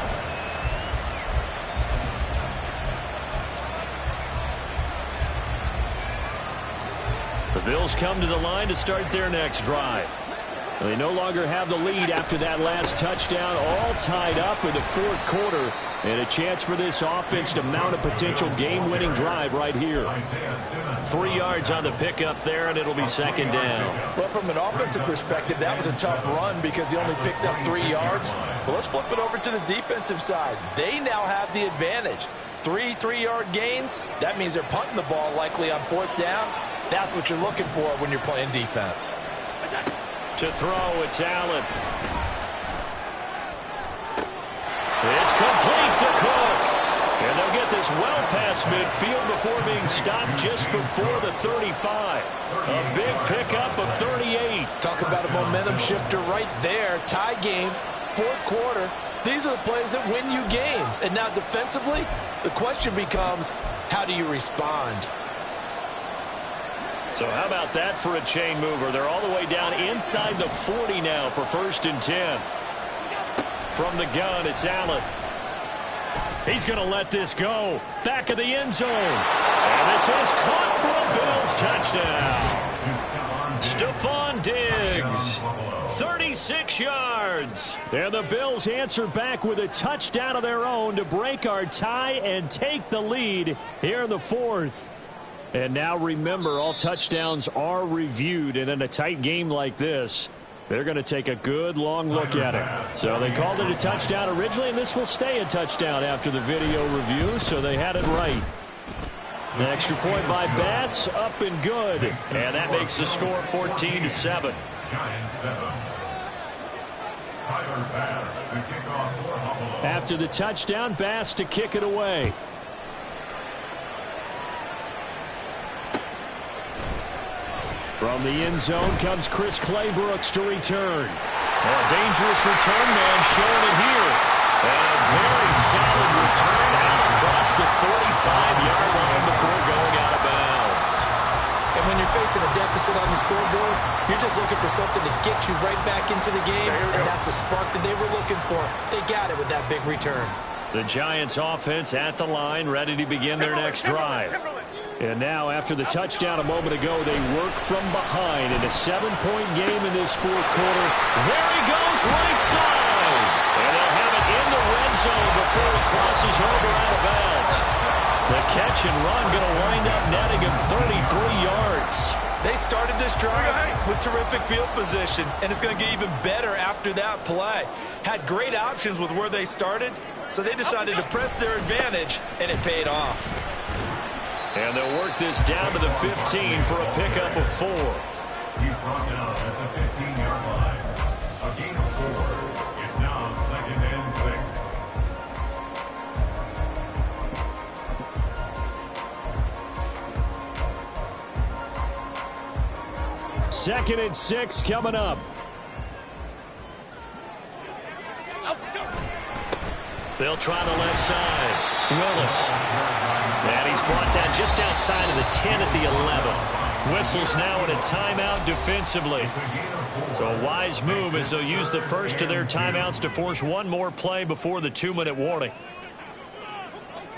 The Bills come to the line to start their next drive. They no longer have the lead after that last touchdown, all tied up in the fourth quarter, and a chance for this offense to mount a potential game-winning drive right here. 3 yards on the pickup there, and it'll be second down. Well, from an offensive perspective, that was a tough run because he only picked up 3 yards. Well, let's flip it over to the defensive side. They now have the advantage. 3 3-yard gains, that means they're punting the ball likely on fourth down. That's what you're looking for when you're playing defense. To throw, it's Allen. It's complete to Cook. And they'll get this well past midfield before being stopped just before the 35. A big pickup of 38. Talk about a momentum shifter right there. Tie game, fourth quarter. These are the plays that win you games. And now defensively, the question becomes, how do you respond? So how about that for a chain mover? They're all the way down inside the 40 now for first and 10. From the gun, it's Allen. He's going to let this go. Back of the end zone. And this is caught for a Bills touchdown. Stephon Diggs. 36 yards. And the Bills answer back with a touchdown of their own to break our tie and take the lead here in the fourth. And now remember, all touchdowns are reviewed, and in a tight game like this, they're going to take a good long look at it. So they called it a touchdown originally, and this will stay a touchdown after the video review, so they had it right. The extra point by Bass, up and good. And that makes the score 14-7. Giants 7. Tyler Bass to kick off for Buffalo. After the touchdown, Bass to kick it away. From the end zone comes Chris Claybrooks to return. A dangerous return man showing it here. And a very solid return out across the 45-yard line before going out of bounds. And when you're facing a deficit on the scoreboard, you're just looking for something to get you right back into the game, and that's the spark that they were looking for. They got it with that big return. The Giants offense at the line, ready to begin their next drive. And now, after the touchdown a moment ago, they work from behind in a 7-point game in this fourth quarter. There he goes, right side. And they'll have it in the red zone before he crosses over out of bounds. The catch and run going to wind up netting him 33 yards. They started this drive with terrific field position, and it's going to get even better after that play. Had great options with where they started, so they decided to press their advantage, and it paid off. And they'll work this down to the 15 for a pickup of 4. He's brought down at the 15-yard line. A gain of 4. It's now second and 6. Second and 6 coming up. They'll try the left side. Willis. And he's brought down just outside of the 10 at the 11. Whistles now in a timeout defensively. So a wise move as they'll use the first of their timeouts to force one more play before the 2-minute warning.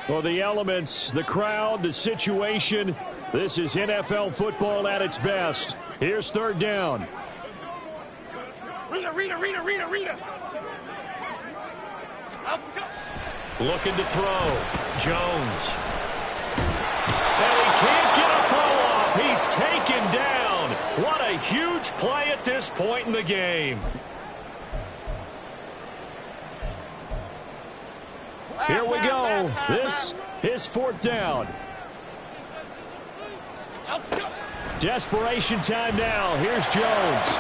Well, the elements, the crowd, the situation, this is NFL football at its best. Here's third down. Rita. Looking to throw. Jones. And he can't get a throw off. He's taken down. What a huge play at this point in the game. Here we go. This is fourth down. Desperation time now. Here's Jones.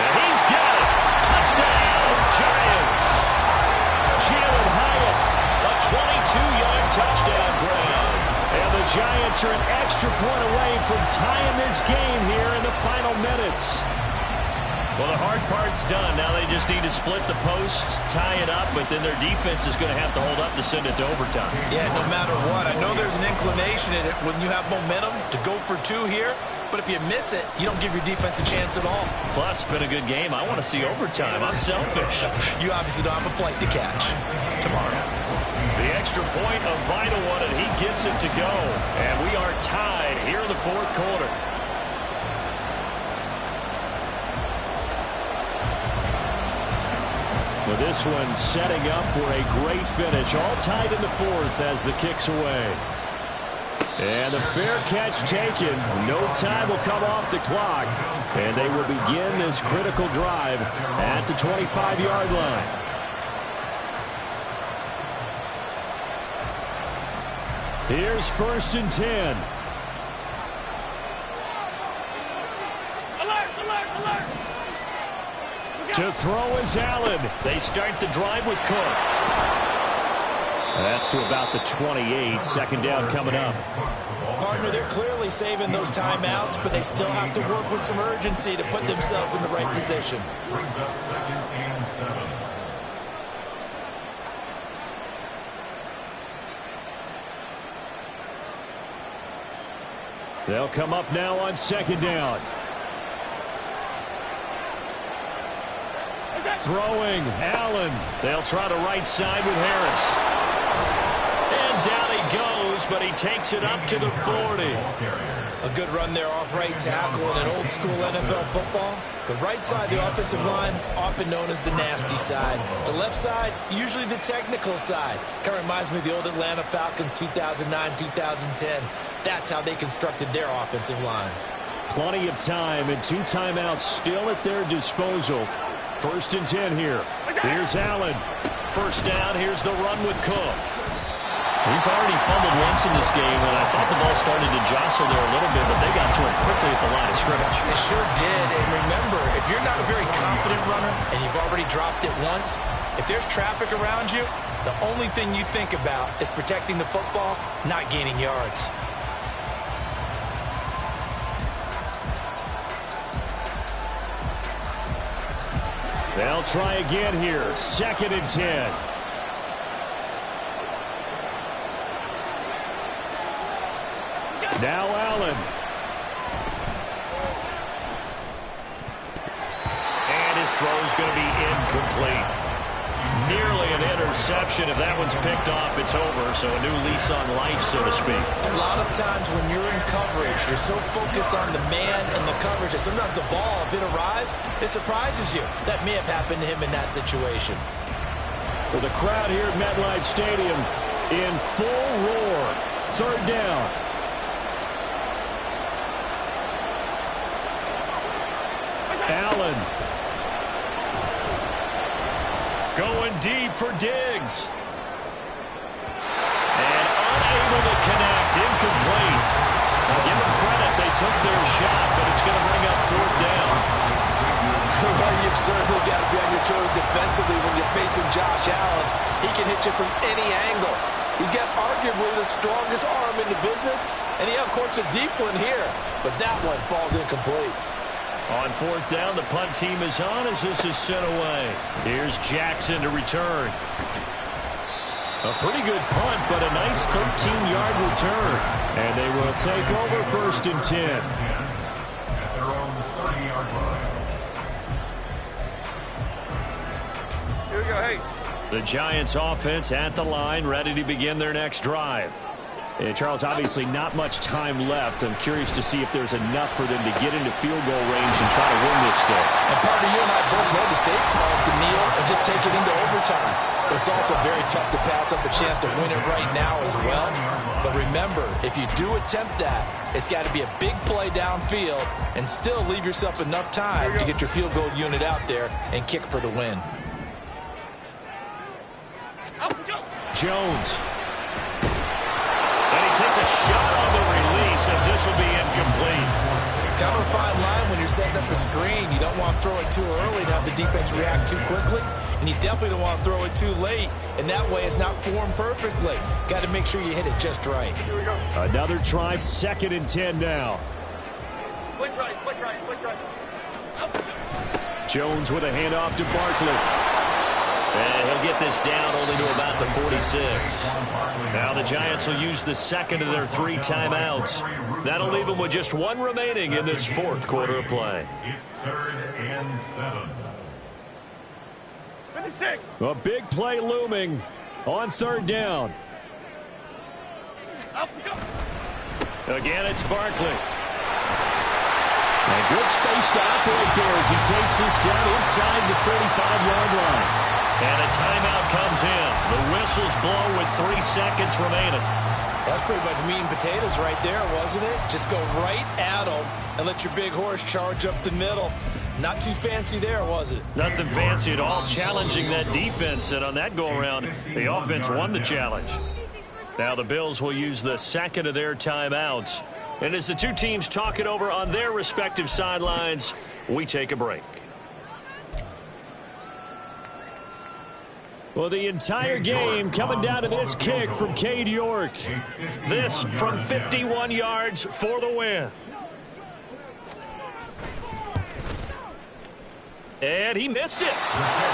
And he's got it. Touchdown, Giants. Jalen Hyatt, a Giants are an extra point away from tying this game here in the final minutes. Well, the hard part's done. Now they just need to split the post, tie it up, but then their defense is going to have to hold up to send it to overtime. Yeah, no matter what. I know there's an inclination in it when you have momentum to go for two here, but if you miss it, you don't give your defense a chance at all. Plus, been a good game. I want to see overtime. I'm selfish. You obviously don't have a flight to catch tomorrow. The extra point, a vital one, and he gets it to go. And we are tied here in the fourth quarter. Well, this one setting up for a great finish. All tied in the fourth as the kick's away. And the fair catch taken. No time will come off the clock. And they will begin this critical drive at the 25-yard line. Here's 1st and 10. Alert, alert, alert! To throw is Allen. They start the drive with Cook. That's to about the 28. 2nd down coming up. Partner, they're clearly saving those timeouts, but they still have to work with some urgency to put themselves in the right position. Brings up 2nd and 7. They'll come up now on 2nd down. Throwing, Allen. They'll try the right side with Harris. And down he goes, but he takes it up to the 40. A good run there off right tackle in an old school NFL football. The right side, the offensive line, often known as the nasty side. The left side, usually the technical side. Kind of reminds me of the old Atlanta Falcons 2009-2010. That's how they constructed their offensive line. Plenty of time and 2 timeouts still at their disposal. 1st and 10 here. Here's Allen. 1st down. Here's the run with Cook. He's already fumbled once in this game, and I thought the ball started to jostle there a little bit, but they got to him quickly at the line of scrimmage. They sure did. And remember, if you're not a very confident runner and you've already dropped it once, if there's traffic around you, the only thing you think about is protecting the football, not gaining yards. They'll try again here. 2nd and 10. Now Allen. And his throw is going to be incomplete. Nearly an interception. If that one's picked off, it's over. So a new lease on life, so to speak. A lot of times when you're in coverage, you're so focused on the man and the coverage that sometimes the ball, if it arrives, it surprises you. That may have happened to him in that situation. Well, the crowd here at MetLife Stadium in full roar. 3rd down. Allen. Going deep for Diggs. And unable to connect. Incomplete. Now give them credit. They took their shot, but it's going to bring up 4th down. Well, you've certainly got to be on your toes defensively when you're facing Josh Allen. He can hit you from any angle. He's got arguably the strongest arm in the business, and he, of course, a deep one here. But that one falls incomplete. On 4th down, the punt team is on as this is sent away. Here's Jackson to return. A pretty good punt, but a nice 13-yard return. And they will take over 1st and 10. At their own 30-yard line. Here we go, hey. The Giants offense at the line, ready to begin their next drive. And Charles, obviously not much time left. I'm curious to see if there's enough for them to get into field goal range and try to win this thing. And partner, you and I both know the safe calls to kneel and just take it into overtime. But it's also very tough to pass up a chance to win it right now as well. But remember, if you do attempt that, it's got to be a big play downfield and still leave yourself enough time to get your field goal unit out there and kick for the win. Jones. And he takes a shot on the release as this will be incomplete. Kind of a fine line when you're setting up a screen. You don't want to throw it too early to have the defense react too quickly, and you definitely don't want to throw it too late, and that way it's not formed perfectly. Got to make sure you hit it just right. Here we go. Another try, 2nd and 10 now. Split right, split right, split right. Jones with a handoff to Barkley. And he'll get this down only to about the 46. Now the Giants will use the 2nd of their 3 timeouts. That'll leave them with just 1 remaining in this 4th quarter of play. It's 3rd and 7. 56. A big play looming on 3rd down. Up, go. Again, it's Barkley. And good space to operate there as he takes this down inside the 35-yard line. And a timeout comes in. The whistles blow with 3 seconds remaining. That's pretty much meat and potatoes right there, wasn't it? Just go right at them and let your big horse charge up the middle. Not too fancy there, was it? Nothing fancy at all, challenging that defense. And on that go-around, the offense won the challenge. Now the Bills will use the 2nd of their timeouts. And as the 2 teams talk it over on their respective sidelines, we take a break. Well, the entire game coming down to this kick from Cade York. This from 51 yards for the win. And he missed it.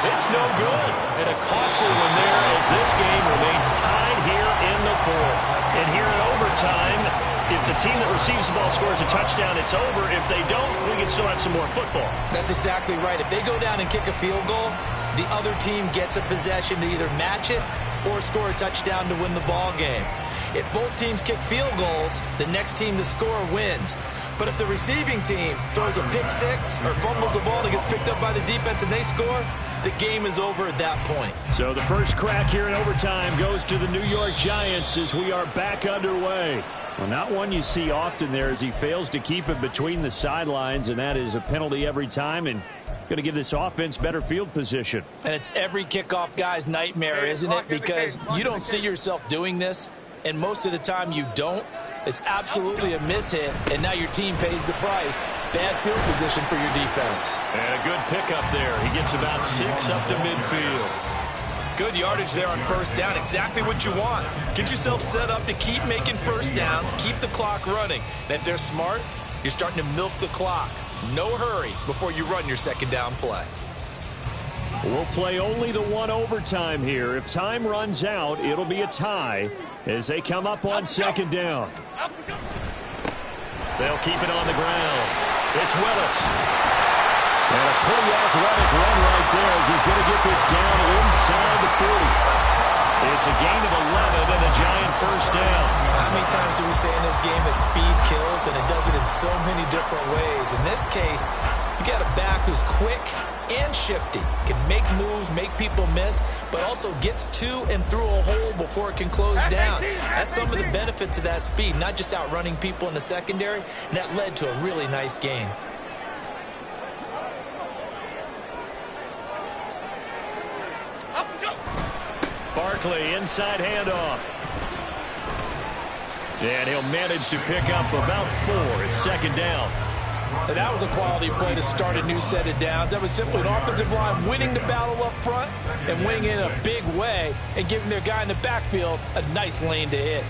It's no good. And a costly one there as this game remains tied here in the 4th. And here in overtime, if the team that receives the ball scores a touchdown, it's over. If they don't, we can still have some more football. That's exactly right. If they go down and kick a field goal, the other team gets a possession to either match it or score a touchdown to win the ball game. If both teams kick field goals, the next team to score wins. But if the receiving team throws a pick 6 or fumbles the ball and it gets picked up by the defense and they score, the game is over at that point. So the first crack here in overtime goes to the New York Giants as we are back underway. Well, not one you see often there as he fails to keep it between the sidelines, and that is a penalty every time and going to give this offense better field position. And it's every kickoff guy's nightmare, isn't it? Because you don't see yourself doing this, and most of the time you don't. It's absolutely a mishit, and now your team pays the price. Bad field position for your defense. And a good pickup there. He gets about 6 up to midfield. Good yardage there on 1st down. Exactly what you want. Get yourself set up to keep making 1st downs, keep the clock running. And if they're smart, you're starting to milk the clock. No hurry before you run your 2nd down play. We'll play only the 1 overtime here. If time runs out, it'll be a tie as they come up on 2nd down. They'll keep it on the ground. It's Willis. And a pretty athletic run right there as he's going to get this down inside the 40. It's a gain of 11 and a Giant 1st down. How many times do we say in this game that speed kills, and it does it in so many different ways? In this case, you got a back who's quick and shifty, can make moves, make people miss, but also gets to and through a hole before it can close down. That's some of the benefits of that speed, not just outrunning people in the secondary, and that led to a really nice gain. Barkley, inside handoff. And he'll manage to pick up about 4. It's 2nd down. And that was a quality play to start a new set of downs. That was simply an offensive line winning the battle up front and winning in a big way and giving their guy in the backfield a nice lane to hit.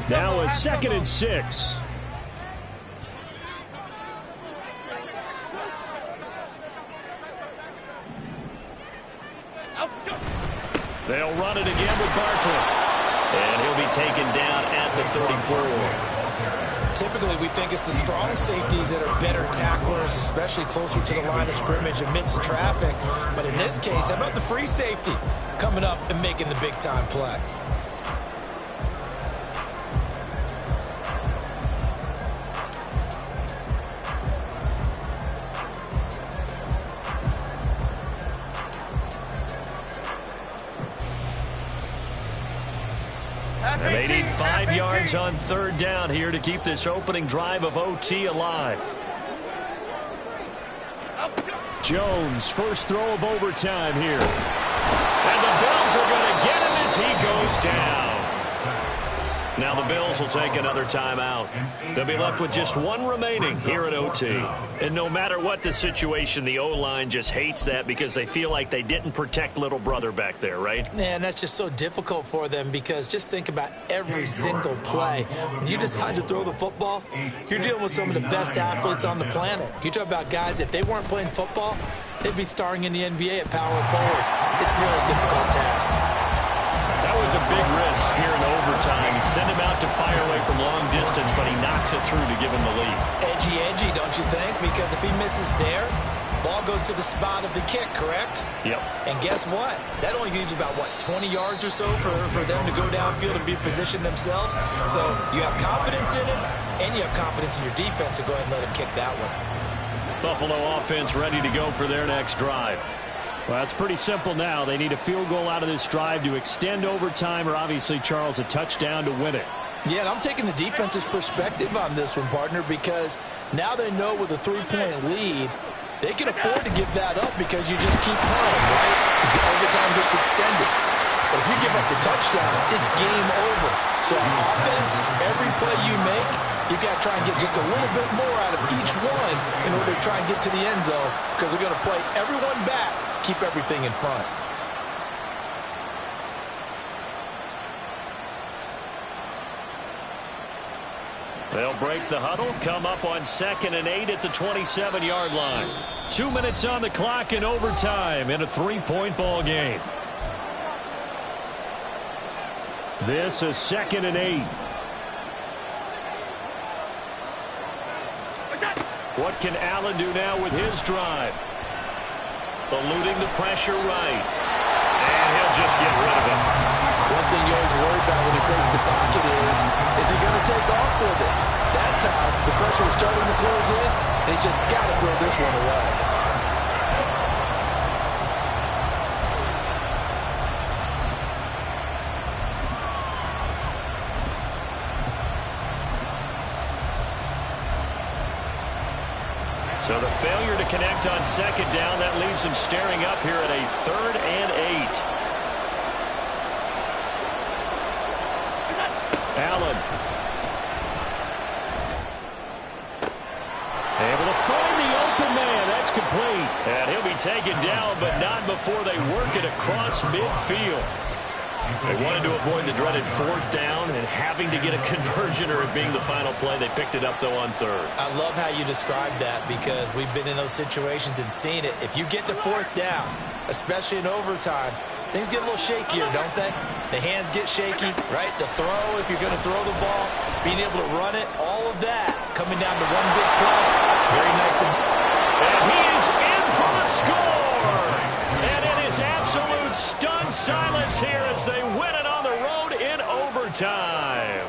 Now a 2nd and 6. They'll run it again with Barkley. And he'll be taken down at the 34. Typically, we think it's the strong safeties that are better tacklers, especially closer to the line of scrimmage amidst traffic. But in this case, how about the free safety coming up and making the big-time play? And they need 5 yards on 3rd down here to keep this opening drive of OT alive. Jones, first throw of overtime here. And the Bills are going to get him as he goes down. Now the Bills will take another timeout. They'll be left with just one remaining here at OT. And no matter what the situation, the O-line just hates that because they feel like they didn't protect little brother back there, right? Man, that's just so difficult for them because just think about every single play. When you decide to throw the football, you're dealing with some of the best athletes on the planet. You talk about guys, if they weren't playing football, they'd be starring in the NBA at power forward. It's a really difficult task. That was a big risk here in overtime. He sent him out to fire away from long distance, but he knocks it through to give him the lead. Edgy, don't you think? Because if he misses there, ball goes to the spot of the kick, correct? Yep. And guess what? That only leaves about, 20 yards or so for them to go downfield and be positioned themselves. So you have confidence in him, and you have confidence in your defense to go ahead and let him kick that one. Buffalo offense ready to go for their next drive. Well, it's pretty simple now. They need a field goal out of this drive to extend overtime or obviously, Charles, a touchdown to win it. Yeah, and I'm taking the defense's perspective on this one, partner, because now they know with a 3-point lead, they can afford to give that up because you just keep playing, right? The overtime gets extended. But if you give up the touchdown, it's game over. So on offense, every play you make, you got to try and get just a little bit more out of each one in order to try and get to the end zone because they're going to play everyone back, keep everything in front. They'll break the huddle, come up on 2nd and 8 at the 27-yard line. 2 minutes on the clock in overtime in a 3-point ball game. This is 2nd and 8. What can Allen do now with his drive? Eluding the pressure right. And he'll just get rid of it. One thing you always worry about when he breaks the pocket is he going to take off with it? That time, the pressure was starting to close in, and he's just got to throw this one away. So the failure to connect on 2nd down, that leaves him staring up here at a 3rd and 8. Allen. Able to find the open man. That's complete. And he'll be taken down, but not before they work it across midfield. They wanted to avoid the dreaded 4th down and having to get a conversion or it being the final play. They picked it up, though, on 3rd. I love how you described that because we've been in those situations and seen it. If you get to 4th down, especially in overtime, things get a little shakier, don't they? The hands get shaky, right? The throw, if you're going to throw the ball, being able to run it, all of that coming down to one big play. Very nice. And he is in for the score. And it is absolute stunned silence here as they win it on the road in overtime.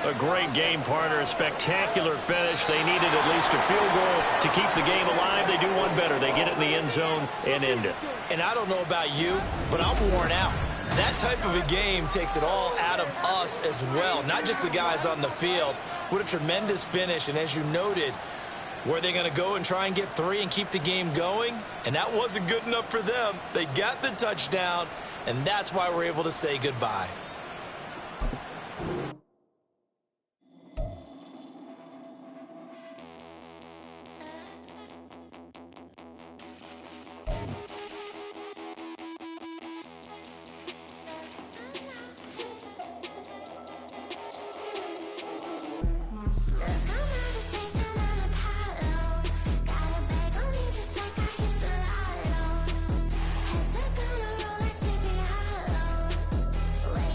A great game, partner. A spectacular finish. They needed at least a field goal to keep the game alive. They do one better. They get it in the end zone and end it. And I don't know about you, but I'm worn out. That type of a game takes it all out of us as well, not just the guys on the field. What a tremendous finish, and as you noted, were they going to go and try and get 3 and keep the game going? And that wasn't good enough for them. They got the touchdown, and that's why we're able to say goodbye. Way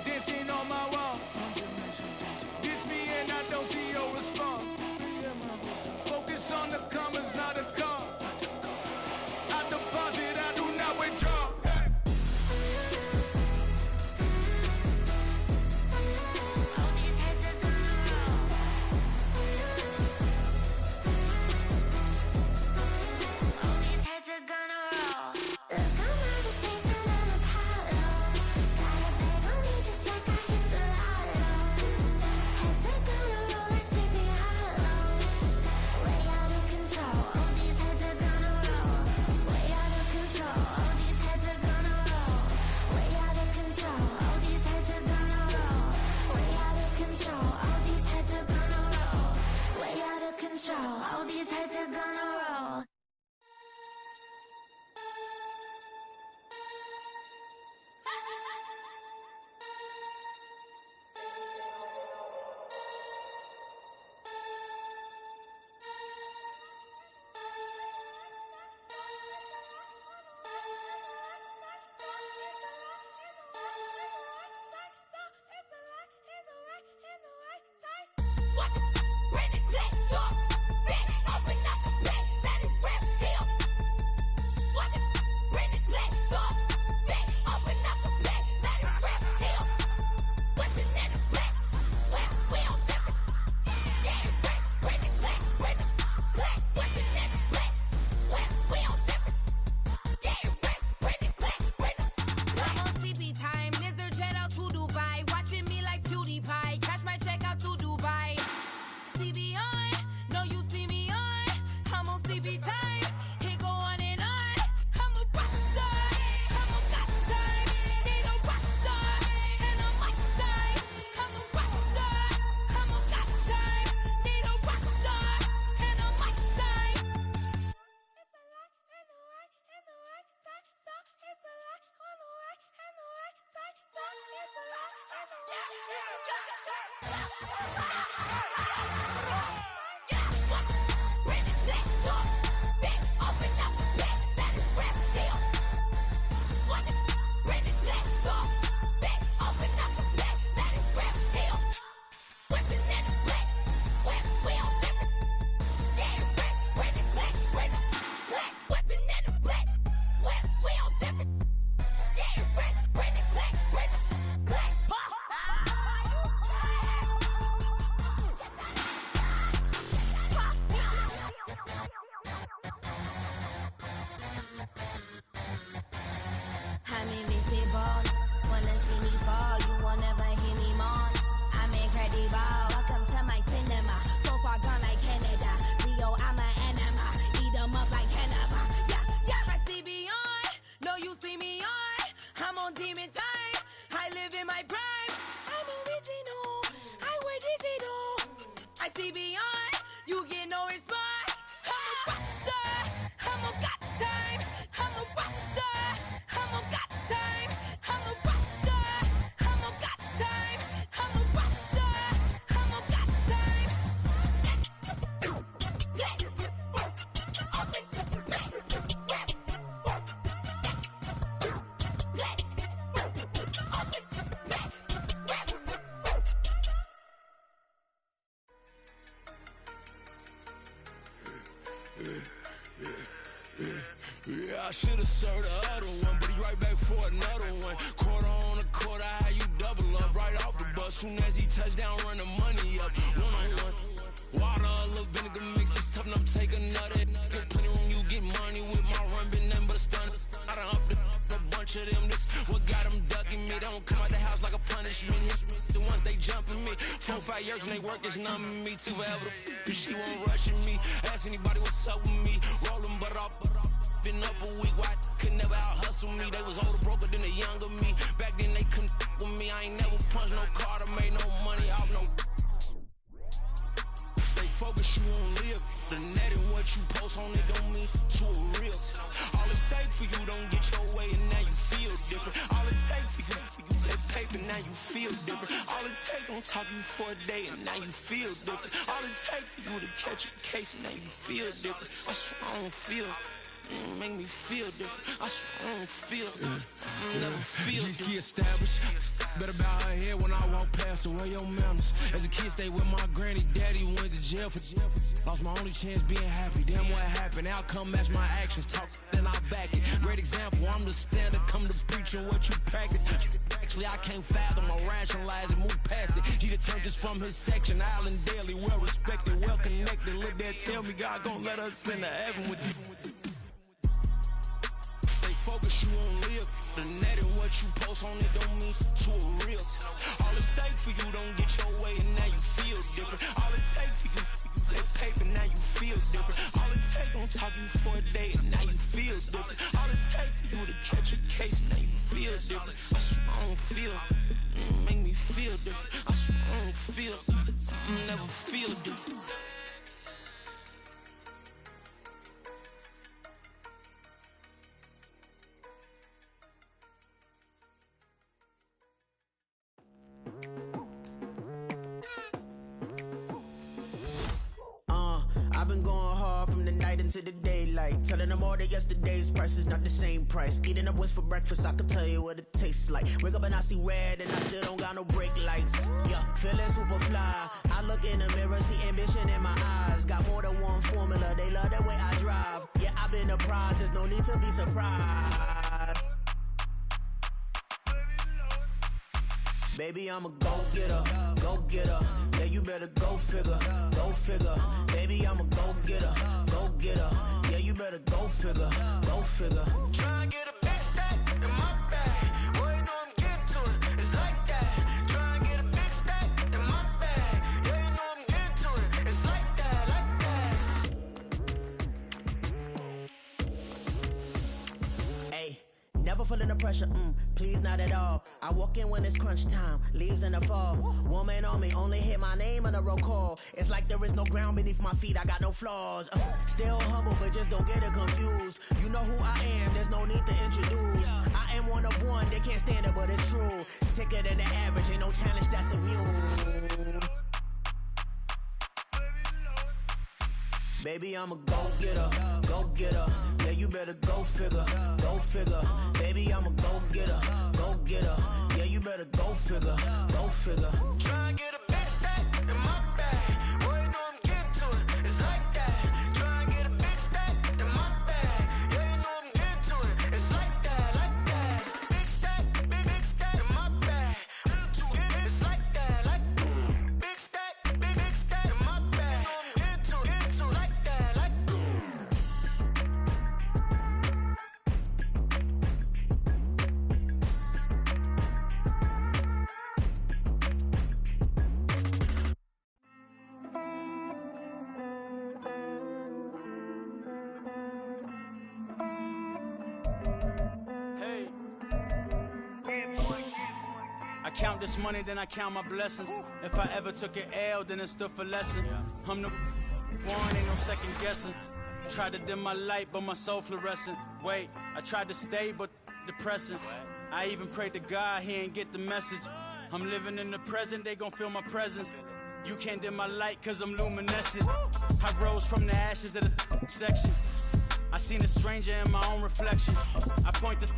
Dancing on my wall. Diss me and I don't see your response. Focus on the commas, not the call. I deposit, I do not withdraw. All these heads are gonna roll. I'm invisible, wanna see me fall, you will never hear me moan. I'm incredible, welcome to my cinema. So far gone like Canada, Leo, I'm an anima. Eat them up like cannibal, yeah. I see beyond, no you see me on. I'm on demon time, I live in my prime. I'm original, I wear digital. I see beyond, you get no response. I'm a rock star, I'm a got time. I'm a rock star, I'm a got time. I'm a rock star, I'm a got time. I'm a rock star, I'm a got time. Yeah, I should've served the other one, but he right back for another one. Quarter on a quarter, how you double up right off the bus. Soon as he touch down, run the money up. One-on-one. Water, a little vinegar mix, it's tough enough to take another. Still plenty room, you get money with my run, been nothing but a stun. I done up a bunch of them, this what got them ducking me. They don't come out the house like a punishment. The ones they jumping me. 4-5 years and they work is numbing me. Too forever, she won't rushing me. Ask anybody what's up with me. Rolling butt off. Been up a week, why could never out hustle me? They was older, broker than the younger me. Back then they couldn't with me. I ain't never punched no card or made no money off no. They focus you on live. The net and what you post on it don't mean to a real. All it take for you don't get your way and now you feel different. All it take for you that paper now you feel different. it take, don't talk you for a day, and now you feel different. All it take for you to catch a case, and now you feel different. I swear I don't feel. Make me feel different. I swear I don't feel. Never feel different. Established. Better bow her head when I walk past her. Where your manners? As a kid, stayed with my granny. Daddy went to jail for. Lost my only chance being happy. Damn, what happened? Outcome match my actions. Talk, then I back it. Great example. I'm the standard. Come to preaching what you practice. Actually, I can't fathom or rationalize it. Move past it. He determined this from his section. Island Daily, well respected, well connected. Look there, tell me God gon' let us into heaven with this. Focus, you won't live. The net and what you post on it don't mean to a real. All it take for you don't get your way and now you feel different. All it take for you that paper, now you feel different. All it take don't talk you for a day and now you feel different. All it take for you to catch a case and now you feel different. I swear I don't feel. Make me feel different. I swear I don't feel. Never feel different. I've been going hard from the night into the daylight, telling them all that yesterday's price is not the same price. Eating up wings for breakfast, I can tell you what it tastes like. Wake up and I see red and I still don't got no brake lights. Yeah, feeling super fly. I look in the mirror, see ambition in my eyes. Got more than one formula, they love the way I drive. Yeah, I've been a prize, there's no need to be surprised. Baby, I'm a go-getter, go-getter. Yeah, you better go figure, go figure. Baby, I'm a go-getter, go-getter. Yeah, you better go figure, go figure. Try and get a big stack in my bag. Boy, you know I'm getting to it. It's like that. Try and get a big stack in my bag. Yeah, you know I'm getting to it. It's like that, like that. Hey. Never feeling the pressure, please not at all. I walk in when it's crunch time, leaves in the fall. Woman on me, only hit my name on a roll call. It's like there is no ground beneath my feet, I got no flaws. Still humble, but just don't get it confused. You know who I am, there's no need to introduce. I am one of one, they can't stand it, but it's true. Sicker than the average, ain't no challenge that's immune. Baby, I'm a go-getter, go-getter. Yeah, you better go figure, go figure. Baby, I'm a go-getter, go-getter. Yeah, you better go figure, go figure. Try and get a big stack in my bag. Boy, you know I'm getting to it. It's like that. Try and get a big stack in my bag. Yeah, you know I'm getting to it. It's like that, like that. Big stack in my bag. It's like that, like big stack in my bag. You know I'm getting to it, like that, like. I count this money, then I count my blessings. If I ever took an L, then it stood for lesson. I'm the one, ain't no second guessing. Tried to dim my light, but my soul fluorescent. Wait, I tried to stay, but depressing. I even prayed to God, he ain't get the message. I'm living in the present, they gon' feel my presence. You can't dim my light, cause I'm luminescent. I rose from the ashes of the section. I seen a stranger in my own reflection. I point the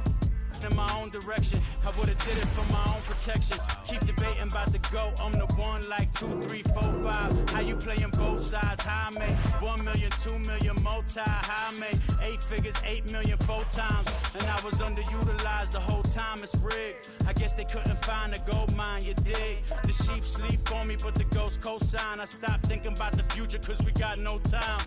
in my own direction. I would've did it for my own protection. Keep debating about the GOAT. I'm the one like 2, 3, 4, 5. How you playing both sides? How I make 1 million, 2 million, multi. How I make 8 figures, 8 million, 4 times. And I was underutilized the whole time. It's rigged. I guess they couldn't find a gold mine, you dig? The sheep sleep on me, but the ghost co-sign. I stopped thinking about the future cause we got no time.